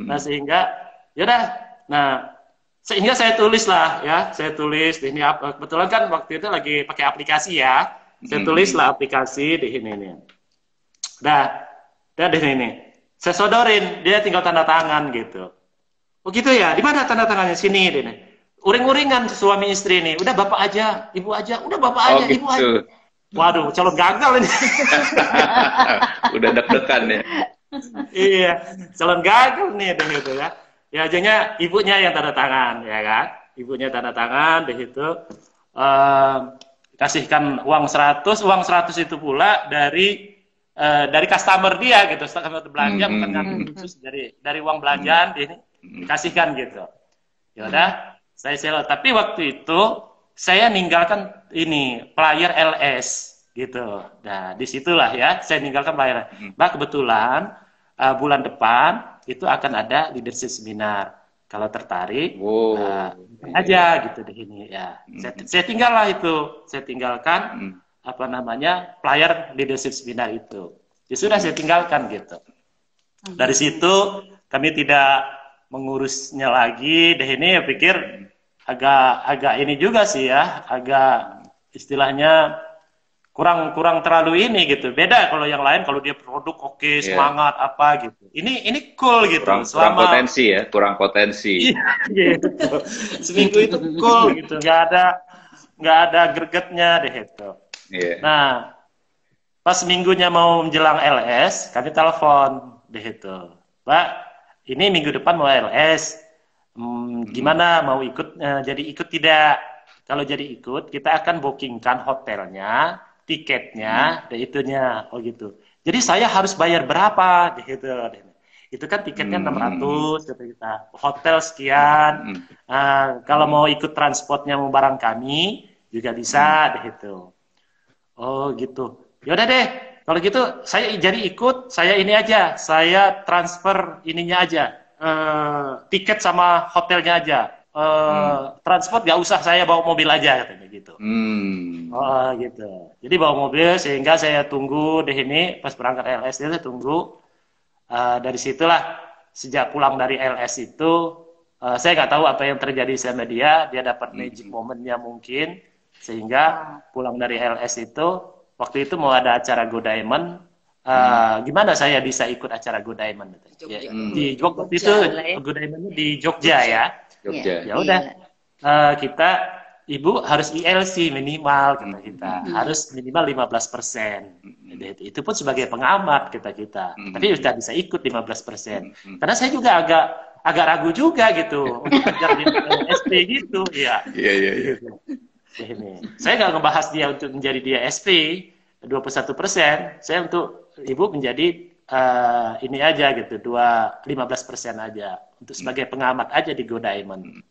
[SPEAKER 5] Nah sehingga sehingga saya tulis lah ya, ini apa, kebetulan kan waktu itu lagi pakai aplikasi ya, saya tulis lah aplikasi di ini. Udah di sini, saya sodorin, dia tinggal tanda tangan gitu. Oh gitu ya, di mana tanda tangannya? Sini deh. Uring-uringan suami istri ini, udah bapak aja, ibu aja, udah bapak aja, ibu aja. Waduh, calon gagal ini.
[SPEAKER 2] Udah deg-degan ya.
[SPEAKER 5] Iya, calon gagal nih gitu ya. Ya akhirnya ibunya yang tanda tangan, ya kan? Ibunya tanda tangan, deh itu kasihkan uang 100 itu pula dari customer dia gitu, customer belanja, bukan khusus dari uang belanjaan ini dikasihkan gitu. Ya udah, saya selo. Tapi waktu itu saya ninggalkan ini player LS gitu. Nah disitulah ya saya ninggalkan player. Mbak kebetulan bulan depan itu akan ada leadership seminar. Kalau tertarik, aja gitu di sini ya. Saya tinggalkan player leadership seminar itu. Ya sudah saya tinggalkan gitu. Dari situ kami tidak mengurusnya lagi. Deh ini ya pikir agak ini juga sih ya, agak istilahnya kurang terlalu ini gitu. Beda kalau yang lain, kalau dia produk oke, semangat apa gitu. Ini cool gitu.
[SPEAKER 2] Kurang potensi ya, kurang potensi.
[SPEAKER 5] Iya, gitu. Seminggu itu cool gitu, nggak ada gregetnya deh itu. Nah, pas minggunya mau menjelang LS, kami telepon deh itu, Mbak, ini minggu depan mau LS. Gimana mau ikut? Jadi ikut tidak? Kalau jadi ikut, kita akan bookingkan hotelnya, tiketnya, dan itunya, oh gitu. Jadi saya harus bayar berapa, gitu. Itu kan tiketnya 600, kata kita. Hotel sekian. Kalau mau ikut transportnya mau barang kami, juga bisa, gitu. Oh gitu. Yaudah deh, kalau gitu saya jadi ikut, saya ini aja, saya transfer ininya aja, tiket sama hotelnya aja. Transport gak usah, saya bawa mobil aja katanya gitu. Oh gitu. Jadi bawa mobil sehingga saya tunggu deh ini pas berangkat LS itu saya tunggu. Dari situlah sejak pulang dari LS itu saya nggak tahu apa yang terjadi sama dia dapat magic momennya mungkin sehingga pulang dari LS itu waktu itu mau ada acara Go Diamond. Gimana saya bisa ikut acara Go Diamond? Di Jogja itu Go Diamondnya di Jogja ya.
[SPEAKER 2] Jogja.
[SPEAKER 5] Ya udah, kita ibu harus ILC minimal kita harus minimal 15%. Itu pun sebagai pengamat kita. Tapi sudah bisa ikut 15%. Karena saya juga agak ragu juga gitu untuk kerja di SP gitu, ya.
[SPEAKER 2] Iya.
[SPEAKER 5] Ini. Saya nggak ngebahas dia untuk menjadi dia SP 21%. Saya untuk ibu menjadi ini aja gitu, 15% aja untuk sebagai pengamat aja di Go Diamond.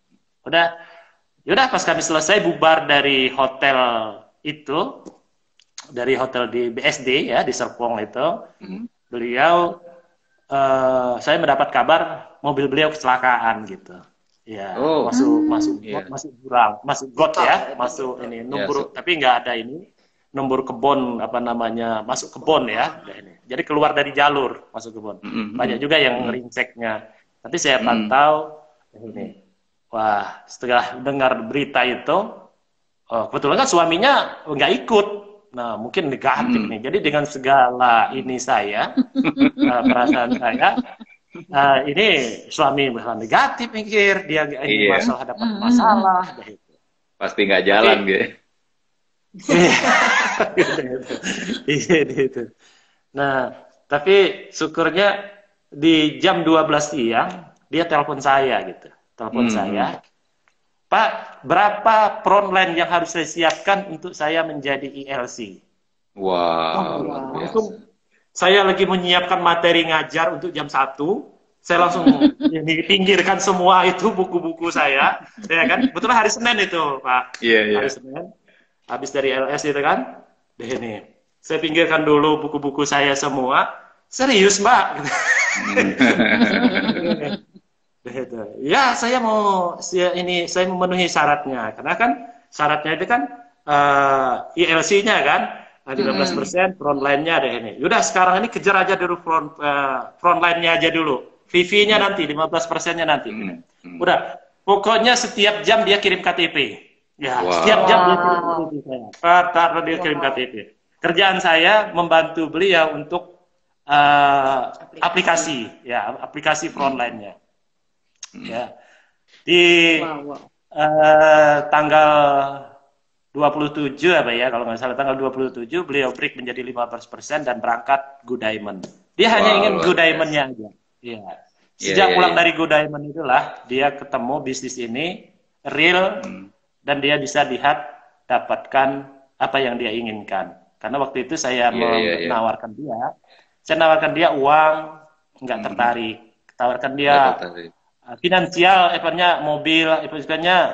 [SPEAKER 5] Yaudah pas kami selesai bubar dari hotel itu, dari hotel di BSD ya di Serpong itu, beliau saya mendapat kabar mobil beliau kecelakaan gitu. Ya, masuk jurang, masuk got ya, masuk ini nomor tapi nggak ada ini nomor kebon apa namanya, masuk kebon ya. Jadi keluar dari jalur masuk kebon. Banyak juga yang ngerinceknya. Tapi saya pantau ini. Wah, setelah dengar berita itu, kebetulan kan suaminya nggak ikut. Nah, mungkin negatif nih. Jadi dengan segala ini saya, perasaan saya, ini suami negatif mikir, dia ini masalah dapat masalah.
[SPEAKER 2] Pasti nggak jalan gitu.
[SPEAKER 5] Gitu. Nah, tapi syukurnya di jam 12 siang dia telepon saya gitu. Saya, Pak, berapa frontline yang harus saya siapkan untuk saya menjadi ILC? Langsung saya lagi menyiapkan materi ngajar untuk jam 1. Saya langsung pinggirkan semua itu buku-buku saya, ya kan? Betul hari Senin itu, Pak. Hari Senin. Habis dari LS itu kan, ini. Saya pinggirkan dulu buku-buku saya semua. Serius, Mbak? Ya, saya mau saya memenuhi syaratnya. Karena kan syaratnya itu kan ILC-nya kan 15%, frontline-nya ada ini. Yaudah sekarang ini kejar aja dulu frontline-nya aja dulu. VV-nya nanti 15%-nya nanti. Udah, pokoknya setiap jam dia kirim KTP. Ya, setiap jam dia kirim KTP saya. Dia kirim KTP. Kerjaan saya membantu beliau untuk aplikasi frontline-nya. Ya, di tanggal 27 apa ya, kalau nggak salah tanggal 27 beliau break menjadi 15% dan berangkat Go Diamond. Dia hanya ingin Go Diamond-nya aja. Ya. Sejak pulang dari Go Diamond itulah dia ketemu bisnis ini real dan dia bisa lihat dapatkan apa yang dia inginkan. Karena waktu itu saya menawarkan dia uang nggak tertarik, tawarkan dia finansial, mobil,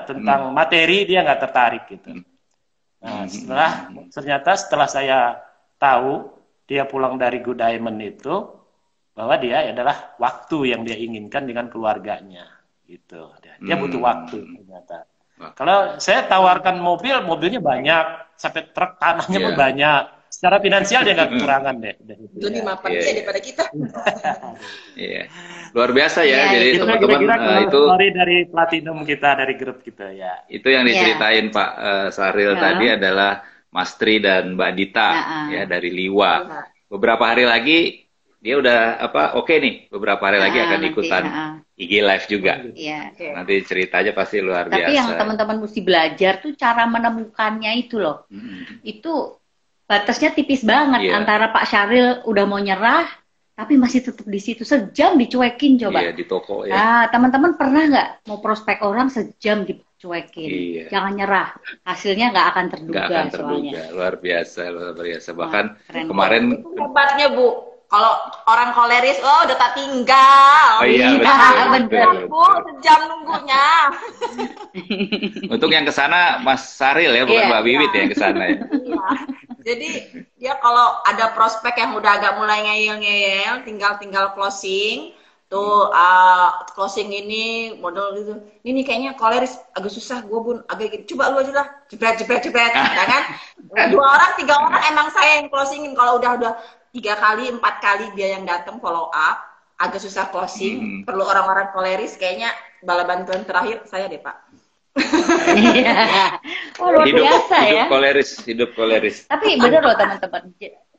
[SPEAKER 5] tentang materi dia nggak tertarik gitu. Nah, setelah saya tahu dia pulang dari Go Diamond itu bahwa dia adalah waktu yang dia inginkan dengan keluarganya gitu. Dia butuh waktu ternyata. Kalau saya tawarkan mobilnya banyak, sampai truk tanahnya pun banyak. Secara finansial dia nggak kekurangan deh.
[SPEAKER 4] Itu 5 daripada kita.
[SPEAKER 2] Iya. Luar biasa ya. Jadi teman-teman itu
[SPEAKER 5] dari platinum kita, dari grup kita ya.
[SPEAKER 2] Itu yang diceritain Pak Saril tadi adalah Mas Tri dan Mbak Dita ya dari Liwa. Beberapa hari lagi dia udah oke nih. Beberapa hari lagi akan ikutan IG Live juga.
[SPEAKER 1] Iya.
[SPEAKER 2] Nanti ceritanya pasti luar biasa.
[SPEAKER 1] Tapi yang teman-teman mesti belajar tuh cara menemukannya itu loh. Itu batasnya tipis banget antara Pak Syaril udah mau nyerah, tapi masih tetap di situ sejam dicuekin coba.
[SPEAKER 2] Iya, di toko ya.
[SPEAKER 1] Nah, teman-teman pernah nggak mau prospek orang sejam dicuekin?
[SPEAKER 2] Iya.
[SPEAKER 1] Jangan nyerah, hasilnya nggak akan terduga,
[SPEAKER 2] Nggak akan
[SPEAKER 1] soalnya.
[SPEAKER 2] terduga, luar biasa, luar biasa. Bahkan
[SPEAKER 1] keren
[SPEAKER 2] kemarin,
[SPEAKER 4] Itu hebatnya Bu. Kalau orang koleris, oh udah tak tinggal.
[SPEAKER 2] oh iya,
[SPEAKER 1] Iya,
[SPEAKER 2] betul,
[SPEAKER 1] bener.
[SPEAKER 2] betul,
[SPEAKER 4] Bu, sejam nunggunya.
[SPEAKER 2] Untuk yang ke sana Mas Saril ya, bukan
[SPEAKER 1] Iya,
[SPEAKER 2] Mbak Wiwit ya yang ke sana ya.
[SPEAKER 4] Iya. Jadi dia kalau ada prospek yang udah agak mulai ngeyel-ngeyel, tinggal closing. Tuh closing ini modal gitu. Ini kayaknya koleris agak susah, gue Bun agak gitu. Coba lu aja lah, jebret, ya kan? 2 orang, 3 orang emang saya yang closingin. Kalau udah 3 kali, 4 kali dia yang datang follow up, agak susah closing. Perlu orang-orang koleris, kayaknya bala bantuan terakhir saya deh Pak.
[SPEAKER 1] Iya. Oh, luar biasa ya.
[SPEAKER 2] Hidup koleris.
[SPEAKER 1] Tapi bener loh teman-teman,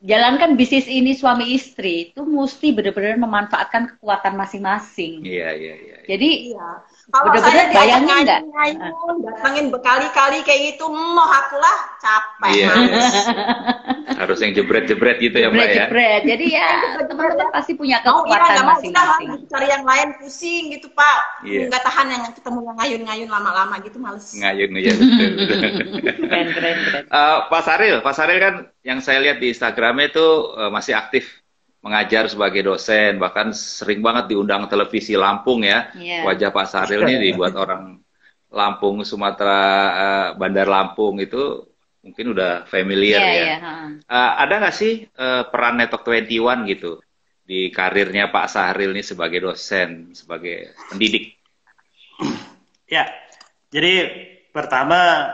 [SPEAKER 1] jalankan bisnis ini suami istri itu mesti benar-benar memanfaatkan kekuatan masing-masing.
[SPEAKER 2] Iya.
[SPEAKER 1] Jadi
[SPEAKER 4] Iya. Kalau
[SPEAKER 1] bener-bener
[SPEAKER 4] saya diajak
[SPEAKER 1] bayangin nggak?
[SPEAKER 4] ngayun, datengin berkali-kali kayak gitu, mau aku lah capek.
[SPEAKER 2] Iya.
[SPEAKER 4] males.
[SPEAKER 2] Harus yang jebret-jebret gitu ya Mbak ya.
[SPEAKER 1] jebret-jebret. Jadi ya teman-teman pasti punya
[SPEAKER 4] Mau iya
[SPEAKER 1] kekuatan
[SPEAKER 4] nggak mau udah
[SPEAKER 1] masing-masing.
[SPEAKER 4] cari yang lain pusing gitu Pak.
[SPEAKER 2] Iya.
[SPEAKER 4] Nggak tahan yang ketemu yang ngayun-ngayun lama-lama gitu males.
[SPEAKER 2] Ngayun ya betul.
[SPEAKER 1] Keren.
[SPEAKER 2] Pak Saril kan yang saya lihat di Instagramnya itu masih aktif mengajar sebagai dosen, bahkan sering banget diundang televisi Lampung ya.
[SPEAKER 1] Iya.
[SPEAKER 2] Wajah Pak Saril ini dibuat orang Lampung, Sumatera, Bandar Lampung itu mungkin udah familiar ya.
[SPEAKER 1] Iya.
[SPEAKER 2] Ada nggak sih peran Network 21 gitu di karirnya Pak Saril ini sebagai dosen, sebagai pendidik?
[SPEAKER 5] Ya, jadi pertama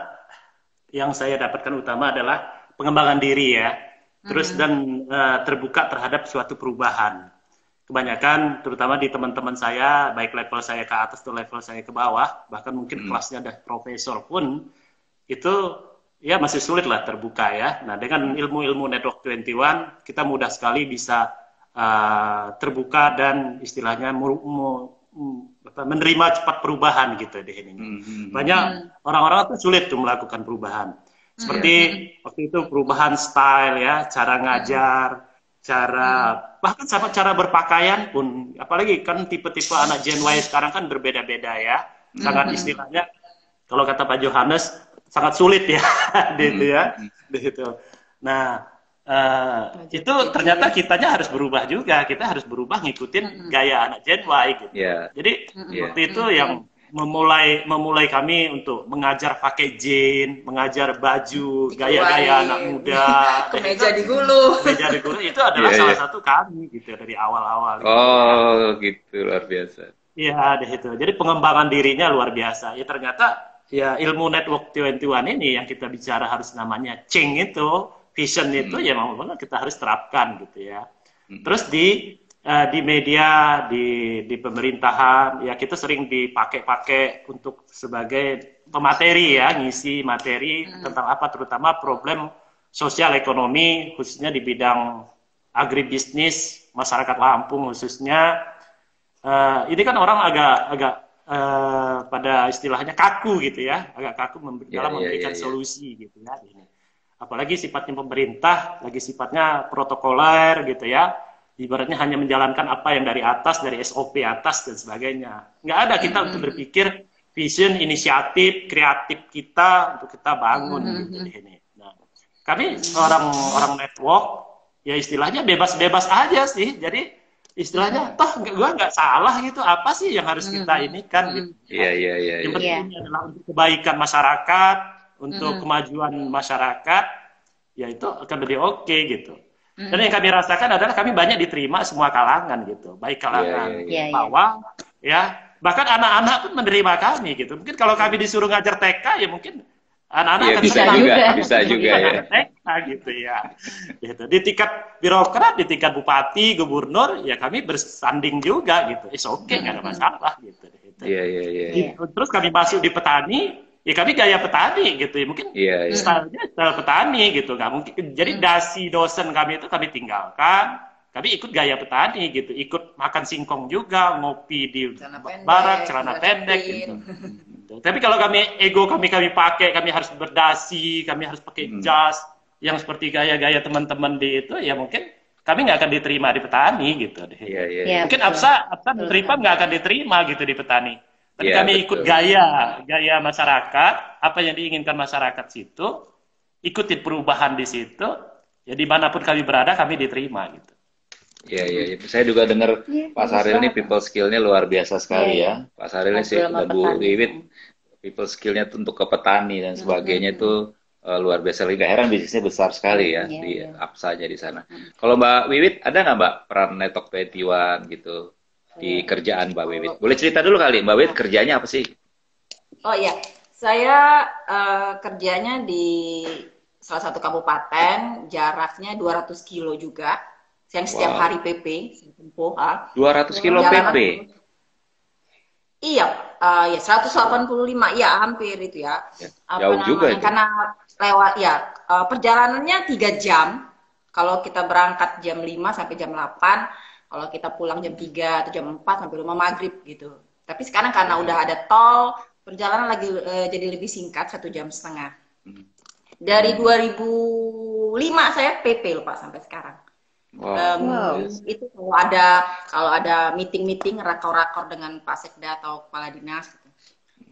[SPEAKER 5] yang saya dapatkan utama adalah pengembangan diri ya. Terus dan terbuka terhadap suatu perubahan. Kebanyakan, terutama di teman-teman saya, baik level saya ke atas atau level saya ke bawah, bahkan mungkin kelasnya ada profesor pun, itu ya masih sulit lah terbuka ya. Nah, dengan ilmu-ilmu Network 21, kita mudah sekali bisa terbuka dan istilahnya menerima cepat perubahan gitu di sini. Banyak orang-orang tuh sulit tuh melakukan perubahan. Seperti waktu itu perubahan style ya, cara ngajar, bahkan sama cara berpakaian pun, apalagi kan tipe-tipe anak Gen Y sekarang kan berbeda-beda ya. Sangat istilahnya, kalau kata Pak Johannes, sangat sulit ya, gitu ya. Gitu. Nah, itu ternyata kitanya harus berubah juga, kita harus berubah ngikutin gaya anak Gen Y gitu. Jadi waktu itu yang memulai kami untuk mengajar pakai jeans, mengajar baju, gaya-gaya anak muda.
[SPEAKER 4] Kemeja digulung.
[SPEAKER 5] Kemeja digulung itu adalah salah satu kami gitu dari awal-awal.
[SPEAKER 2] Oh, gitu luar biasa.
[SPEAKER 5] Iya, itu. Jadi pengembangan dirinya luar biasa. Ya ternyata ya ilmu Network 21 ini yang kita bicara harus namanya Ching itu, vision itu ya mau benar kita harus terapkan gitu ya. Terus di media, di pemerintahan, ya kita sering dipakai untuk sebagai pemateri ya, ngisi materi tentang apa, terutama problem sosial ekonomi, khususnya di bidang agribisnis, masyarakat Lampung khususnya. Ini kan orang agak pada istilahnya kaku gitu ya, agak kaku dalam memberikan solusi gitu ya. Apalagi sifatnya pemerintah, lagi sifatnya protokoler gitu ya. Ibaratnya hanya menjalankan apa yang dari atas, dari SOP atas dan sebagainya. Nggak ada kita untuk berpikir vision, inisiatif, kreatif kita untuk kita bangun gitu ini. Nah, kami orang network, ya istilahnya bebas-bebas aja sih. Jadi istilahnya, toh gua nggak salah gitu. Apa sih yang harus kita ini kan? Gitu.
[SPEAKER 2] Iya.
[SPEAKER 5] Yang penting adalah untuk kebaikan masyarakat, untuk kemajuan masyarakat, ya itu akan lebih oke gitu. Dan yang kami rasakan adalah kami banyak diterima semua kalangan gitu, baik kalangan bawah, ya bahkan anak-anak pun menerima kami gitu. Mungkin kalau kami disuruh ngajar TK ya mungkin anak-anak akan
[SPEAKER 2] bisa juga ya.
[SPEAKER 5] TK gitu ya. Gitu. Di tingkat birokrat, di tingkat bupati, gubernur, ya kami bersanding juga gitu. Oke, nggak ada masalah gitu.
[SPEAKER 2] Iya.
[SPEAKER 5] Terus kami masuk di petani. Ya kami gaya petani gitu ya, mungkin stylenya style petani gitu, nggak mungkin. Jadi dasi dosen kami itu kami tinggalkan, kami ikut gaya petani gitu, ikut makan singkong juga, ngopi di barak, celana pendek gitu. Tapi kalau ego kami pakai, kami harus berdasi, kami harus pakai jas, yang seperti gaya-gaya teman-teman di itu, ya mungkin kami nggak akan diterima di petani gitu deh.
[SPEAKER 2] Iya, iya.
[SPEAKER 1] Ya,
[SPEAKER 5] Mungkin
[SPEAKER 1] betul.
[SPEAKER 5] Absa Nutripam nggak akan diterima gitu di petani. Tapi
[SPEAKER 2] Iya,
[SPEAKER 5] kami
[SPEAKER 2] betul.
[SPEAKER 5] ikut gaya masyarakat, apa yang diinginkan masyarakat situ, ikuti perubahan di situ, ya dimanapun kami berada kami diterima gitu.
[SPEAKER 2] Iya, iya, iya. Saya juga dengar
[SPEAKER 1] Iya,
[SPEAKER 2] Pak
[SPEAKER 1] bagus
[SPEAKER 2] Saril ini
[SPEAKER 1] banget.
[SPEAKER 2] people skill-nya luar biasa sekali
[SPEAKER 1] Iya,
[SPEAKER 2] ya. Pak Saril ini sih,
[SPEAKER 1] ngobrol sama
[SPEAKER 2] dan Bu
[SPEAKER 1] petani.
[SPEAKER 2] Wiwit, people skill-nya tuh untuk ke petani dan sebagainya itu luar biasa. Gak heran bisnisnya besar sekali ya
[SPEAKER 1] Iya,
[SPEAKER 2] di
[SPEAKER 1] iya.
[SPEAKER 2] Apsanya di sana. Kalau Mbak Wiwit, ada nggak Mbak peran Netok 21 gitu di kerjaan Mbak Wiwit? Boleh cerita dulu kali, Mbak Wiwit kerjanya apa sih?
[SPEAKER 4] Oh iya, saya kerjanya di salah satu kabupaten, jaraknya 200 kilo juga. Yang setiap
[SPEAKER 2] Wow.
[SPEAKER 4] hari PP, saya tempuh.
[SPEAKER 2] 200 kilo
[SPEAKER 4] Perjalanan-
[SPEAKER 2] PP.
[SPEAKER 4] Iya, ya 185, ya hampir itu ya.
[SPEAKER 2] Ya,
[SPEAKER 4] Apa
[SPEAKER 2] jauh juga
[SPEAKER 4] namanya?
[SPEAKER 2] itu.
[SPEAKER 4] Karena lewat ya perjalanannya 3 jam. Kalau kita berangkat jam 5 sampai jam 8, kalau kita pulang jam 3 atau jam 4 sampai rumah maghrib gitu. Tapi sekarang karena udah ada tol, perjalanan lagi jadi lebih singkat, 1,5 jam. Dari 2005 saya PP loh Pak sampai sekarang.
[SPEAKER 2] Wow.
[SPEAKER 4] Itu kalau ada meeting-meeting rakor-rakor dengan Pak Sekda atau kepala dinas gitu.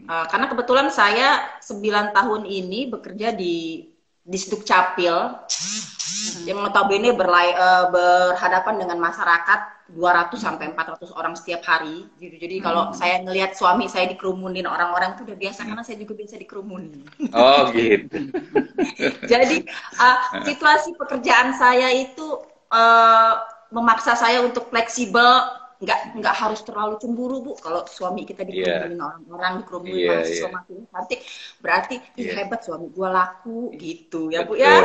[SPEAKER 4] Karena kebetulan saya 9 tahun ini bekerja di Sdukcapil yang notabene berhadapan dengan masyarakat 200 sampai 400 orang setiap hari gitu. Jadi kalau saya ngelihat suami saya dikerumunin orang-orang itu udah biasa karena saya juga biasa dikerumunin.
[SPEAKER 2] Oh gitu.
[SPEAKER 4] Jadi situasi pekerjaan saya itu memaksa saya untuk fleksibel, nggak harus terlalu cemburu Bu. Kalau suami kita dikerumunin orang-orang, dikerumunin mahasiswa makin cantik, berarti hebat suami gua laku gitu ya Bu ya.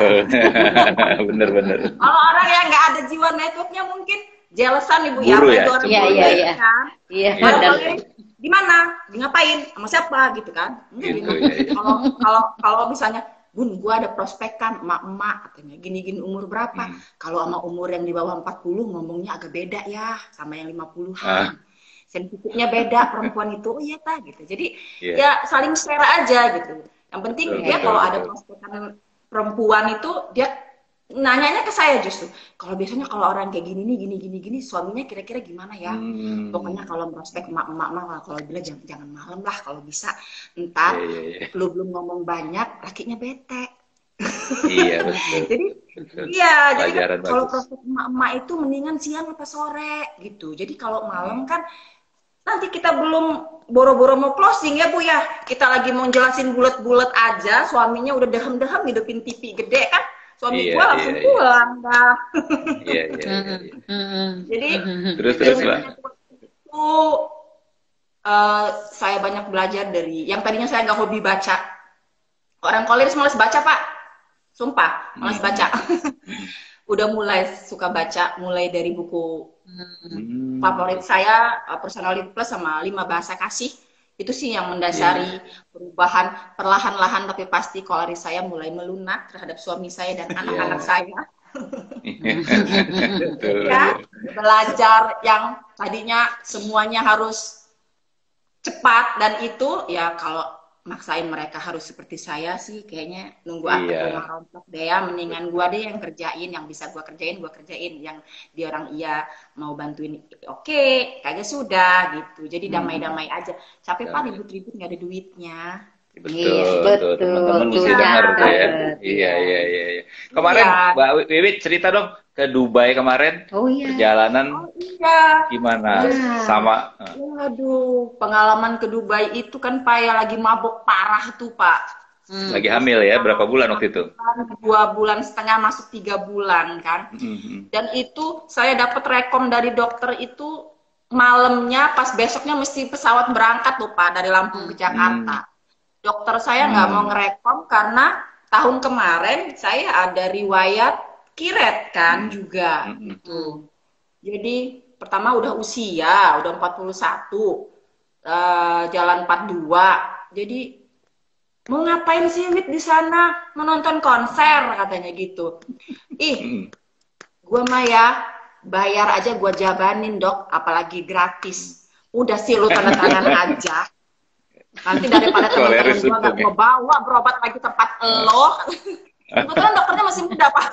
[SPEAKER 2] Bener-bener.
[SPEAKER 4] Kalau orang yang nggak ada jiwa networknya mungkin jealousan Ibu ya.
[SPEAKER 2] Buru ya,
[SPEAKER 4] Orang
[SPEAKER 1] Iya,
[SPEAKER 4] buru
[SPEAKER 1] iya,
[SPEAKER 4] ya,
[SPEAKER 1] iya.
[SPEAKER 4] kan?
[SPEAKER 1] Iya,
[SPEAKER 4] Kalau
[SPEAKER 1] benar.
[SPEAKER 4] di mana? Di ngapain? Sama siapa gitu kan?
[SPEAKER 2] Gitu, ya.
[SPEAKER 4] Kalau misalnya Bun, gua ada prospekan emak-emak katanya gini-gini umur berapa? Kalau sama umur yang di bawah 40 ngomongnya agak beda ya sama yang 50-an. Sensitifnya beda perempuan itu. Oh iya ta gitu. Jadi ya saling share aja gitu. Yang penting dia kalau ada prospekan perempuan itu dia nanyanya ke saya justru. Kalau biasanya kalau orang kayak gini suaminya kira-kira gimana ya? Pokoknya kalau prospek emak-emak mah kalau bilang jangan malam lah kalau bisa. Ntar lu belum ngomong banyak, lakinya bete.
[SPEAKER 2] Iya betul.
[SPEAKER 4] Jadi
[SPEAKER 2] betul.
[SPEAKER 4] jadi
[SPEAKER 2] Pelajaran
[SPEAKER 4] kalau
[SPEAKER 2] bagus.
[SPEAKER 4] prospek emak-emak itu mendingan siang apa sore gitu. Jadi kalau malam kan nanti kita belum boro-boro mau closing ya Bu ya. Kita lagi mau jelasin bulat-bulat aja, suaminya udah dehem-dehem hidupin TV gede kan. Suami gua langsung pulang dah.
[SPEAKER 2] Iya.
[SPEAKER 4] Jadi
[SPEAKER 2] Terus Mbak.
[SPEAKER 4] itu saya banyak belajar dari yang tadinya saya nggak hobi baca. Orang koleris malas baca Pak, sumpah malas baca. Udah mulai suka baca, mulai dari buku favorit saya Personality Plus sama 5 Bahasa Kasih. Itu sih yang mendasari perubahan perlahan-lahan tapi pasti koleris saya mulai melunak terhadap suami saya dan anak-anak saya. Ya, belajar yang tadinya semuanya harus cepat dan itu ya kalau maksain mereka harus seperti saya sih kayaknya nunggu aku rumah rontok deh ya, mendingan gua deh yang kerjain, yang bisa gua kerjain, yang dia orang iya mau bantuin oke, kagak sudah gitu. Jadi damai-damai aja. Capek Pak ribut-ribut nggak ada duitnya.
[SPEAKER 2] Betul. Teman-teman mesti dengar ya. Iya. Kemarin Mbak Wiwit cerita dong ke Dubai kemarin. Perjalanan gimana? Sama.
[SPEAKER 4] Waduh, pengalaman ke Dubai itu kan Pak ya lagi mabok parah tuh Pak.
[SPEAKER 2] Lagi hamil ya, berapa bulan waktu itu?
[SPEAKER 4] 2,5 bulan masuk 3 bulan kan. Dan itu saya dapat rekom dari dokter itu malamnya pas besoknya mesti pesawat berangkat tuh Pak dari Lampung ke Jakarta. Dokter saya nggak mau ngerekom karena tahun kemarin saya ada riwayat kiret kan juga gitu. Jadi pertama udah usia, udah 41, jalan 42. Jadi mau ngapain sih Wit di sana? Menonton konser katanya gitu. Gua mah ya bayar aja gua jabanin Dok, apalagi gratis. Udah sih lu tanda tangan aja. Nanti daripada teman-teman gue nggak mau bawa berobat lagi tempat lo. Kebetulan dokternya masih muda Pak.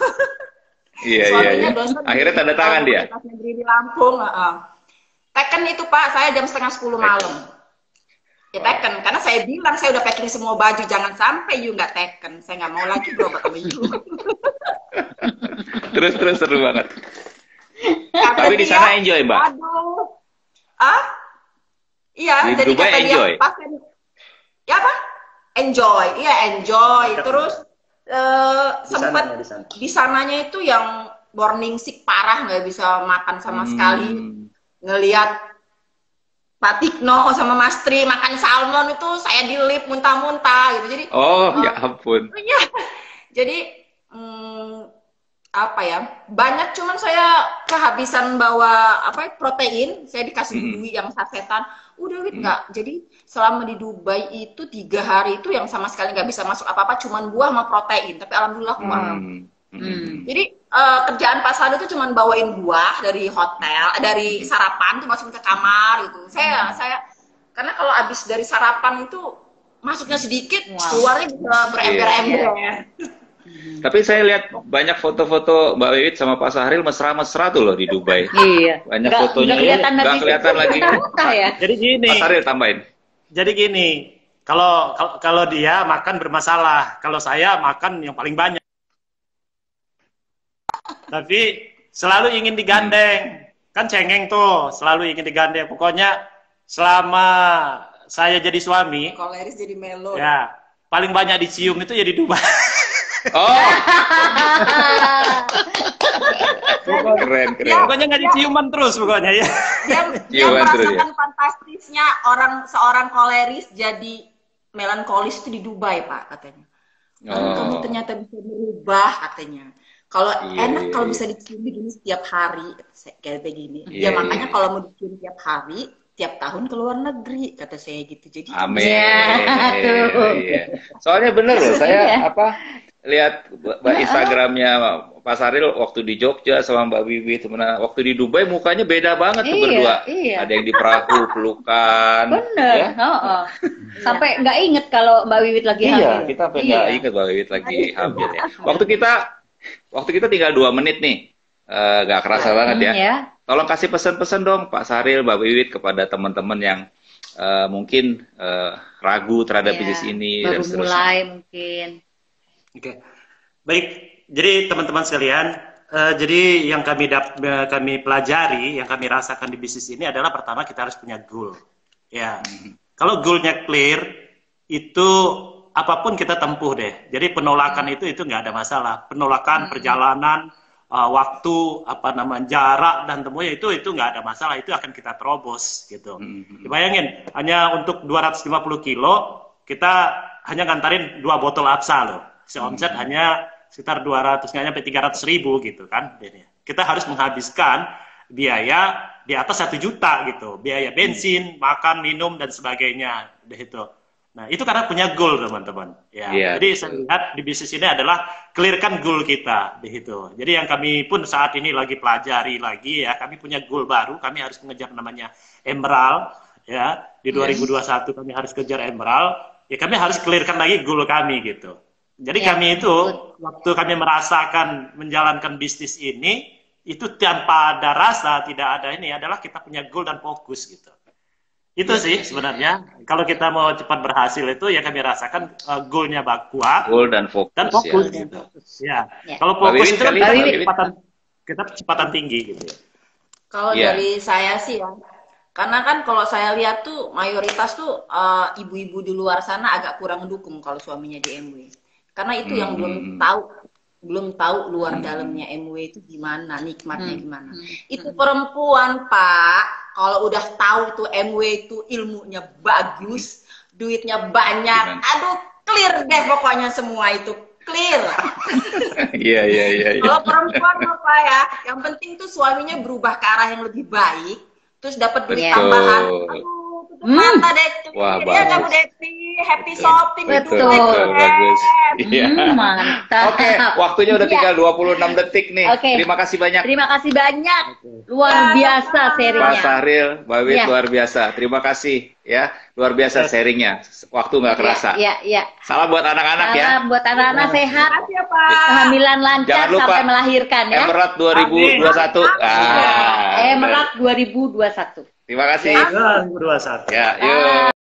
[SPEAKER 2] Iya, iya,
[SPEAKER 4] Suaminya
[SPEAKER 2] iya.
[SPEAKER 4] dosen
[SPEAKER 2] Akhirnya
[SPEAKER 4] di
[SPEAKER 2] tanda tangan dia.
[SPEAKER 4] Universitas Negeri di Lampung. Teken itu Pak, saya jam setengah 10 malam. Ya teken, karena saya bilang saya udah packing semua baju, jangan sampai you nggak teken. Saya nggak mau lagi berobat sama you.
[SPEAKER 2] Terus seru banget.
[SPEAKER 4] Kata
[SPEAKER 2] Tapi di
[SPEAKER 4] dia,
[SPEAKER 2] sana enjoy, Mbak?
[SPEAKER 4] Aduh. Ah? Iya,
[SPEAKER 2] Di
[SPEAKER 4] jadi
[SPEAKER 2] Dubai
[SPEAKER 4] kata
[SPEAKER 2] enjoy?
[SPEAKER 4] dia pasien. Ya apa? Enjoy, iya enjoy. Terus sempat
[SPEAKER 5] di sana.
[SPEAKER 4] di sananya itu yang morning sick parah, nggak bisa makan sama sekali. Ngelihat Pak Tikno sama Mas Tri makan salmon itu saya di lift muntah-muntah gitu. Jadi
[SPEAKER 2] Oh, ya ampun.
[SPEAKER 4] iya. Jadi apa ya? Banyak, cuman saya kehabisan bawa protein. Saya dikasih dulu yang sasetan. Udah Wit nggak. Jadi selama di Dubai itu 3 hari itu yang sama sekali nggak bisa masuk apa-apa, cuman buah sama protein. Tapi alhamdulillah kuat. Jadi kerjaan Pak Sadu itu cuma bawain buah dari hotel, dari sarapan tuh masukin ke kamar gitu. Saya karena kalau habis dari sarapan itu masuknya sedikit, keluarnya bisa berember-ember.
[SPEAKER 2] Tapi saya lihat banyak foto-foto Mbak Wiwit sama Pak Sahril mesra-mesra tuh loh di Dubai.
[SPEAKER 1] Iya.
[SPEAKER 2] Banyak fotonya. Nggak kelihatan lagi.
[SPEAKER 1] Ya.
[SPEAKER 5] Jadi gini.
[SPEAKER 2] Pak Sahril tambahin.
[SPEAKER 5] Jadi gini, kalau dia makan bermasalah, kalau saya makan yang paling banyak. Tapi selalu ingin digandeng. Kan cengeng tuh, selalu ingin digandeng. Pokoknya selama saya jadi suami,
[SPEAKER 4] Koleris jadi melo.
[SPEAKER 5] ya paling banyak dicium itu ya di Dubai.
[SPEAKER 2] Oh. Keren.
[SPEAKER 5] Pokoknya nggak diciuman terus pokoknya ya.
[SPEAKER 4] Dia merasakan fantastisnya seorang koleris jadi melankolis itu di Dubai Pak katanya. Kamu ternyata bisa berubah katanya. Kalau enak kalau bisa dicium begini setiap hari kayak begini. Ya makanya kalau mau dicium tiap hari, tiap tahun ke luar negeri kata saya gitu. Jadi
[SPEAKER 2] amin. Iya. Soalnya bener loh, saya lihat Instagramnya Pak Sahril waktu di Jogja sama Mbak Wiwit, waktu di Dubai mukanya beda banget tuh berdua.
[SPEAKER 1] Iya.
[SPEAKER 2] Ada yang di perahu pelukan.
[SPEAKER 1] Bener. Ya? Sampai nggak inget kalau Mbak Wiwit lagi hamil.
[SPEAKER 2] Iya, kita sampai nggak inget Mbak Wiwit lagi hamil ya. Waktu kita tinggal 2 menit nih, nggak kerasa banget ya. Tolong kasih pesan-pesan dong Pak Sahril, Mbak Wiwit kepada teman-teman yang mungkin ragu terhadap bisnis ini
[SPEAKER 1] baru
[SPEAKER 2] dan seterusnya.
[SPEAKER 1] mulai mungkin.
[SPEAKER 5] Oke, baik. Jadi teman-teman sekalian, jadi yang kami pelajari, yang kami rasakan di bisnis ini adalah pertama kita harus punya goal. Ya, kalau goalnya clear, itu apapun kita tempuh deh. Jadi penolakan itu nggak ada masalah. Penolakan perjalanan, waktu, jarak dan semuanya itu nggak ada masalah. Itu akan kita terobos gitu. Bayangin, hanya untuk 250 kilo kita hanya ngantarin 2 botol Absa loh. Omset hanya sekitar 200 sampai 300 ribu gitu kan. Kita harus menghabiskan biaya di atas 1 juta gitu, biaya bensin, makan, minum dan sebagainya itu. Nah itu karena punya goal teman-teman. Ya. Jadi saya lihat di bisnis ini adalah clearkan goal kita gitu. Jadi yang kami pun saat ini lagi pelajari lagi ya, kami punya goal baru, kami harus mengejar namanya Emerald ya. Di 2021 kami harus kejar Emerald. Ya kami harus clearkan lagi goal kami gitu. Jadi kami itu, waktu kami merasakan menjalankan bisnis ini, itu tanpa ada rasa, tidak ada ini, adalah kita punya goal dan fokus gitu. Itu sih sebenarnya, kalau kita mau cepat berhasil itu, ya kami rasakan goalnya kuat.
[SPEAKER 2] Goal dan fokus.
[SPEAKER 5] Dan fokus
[SPEAKER 2] ya.
[SPEAKER 5] gitu. Ya. Kalau fokus itu kan kita kecepatan tinggi gitu.
[SPEAKER 4] Kalau dari saya sih ya, karena kan kalau saya lihat tuh, mayoritas tuh ibu-ibu di luar sana agak kurang mendukung kalau suaminya di MW. Karena itu yang belum tahu luar dalamnya MW itu gimana, nikmatnya gimana. Itu perempuan Pak, kalau udah tahu tuh MW itu ilmunya bagus, duitnya banyak, aduh clear deh pokoknya semua itu clear.
[SPEAKER 2] Iya.
[SPEAKER 4] Kalau perempuan apa ya, yang penting tuh suaminya berubah ke arah yang lebih baik, terus dapat duit tambahan. Aduh, tutup mata deh, dia kamu Devi. happy shopping.
[SPEAKER 1] Betul.
[SPEAKER 2] Bagus. Iya.
[SPEAKER 1] Mantap.
[SPEAKER 2] Oke, waktunya udah
[SPEAKER 1] Iya.
[SPEAKER 2] tinggal 26 detik nih.
[SPEAKER 1] Oke.
[SPEAKER 2] Terima kasih banyak.
[SPEAKER 1] Terima kasih banyak. Luar biasa
[SPEAKER 2] Pak
[SPEAKER 1] sharingnya.
[SPEAKER 2] Sahril, Mbak Wit,
[SPEAKER 1] Iya.
[SPEAKER 2] luar biasa. Terima kasih ya, luar biasa sharingnya. Waktu nggak kerasa.
[SPEAKER 1] Iya, iya.
[SPEAKER 2] Salam buat anak-anak ya.
[SPEAKER 1] Salam buat anak-anak sehat,
[SPEAKER 4] Makasih ya Pak.
[SPEAKER 1] kehamilan lancar
[SPEAKER 2] Jangan lupa,
[SPEAKER 1] sampai melahirkan ya.
[SPEAKER 2] Emerald 2021.
[SPEAKER 1] Emerald 2021.
[SPEAKER 2] Terima kasih.
[SPEAKER 5] Ya, 2021.
[SPEAKER 2] Ya, yuk.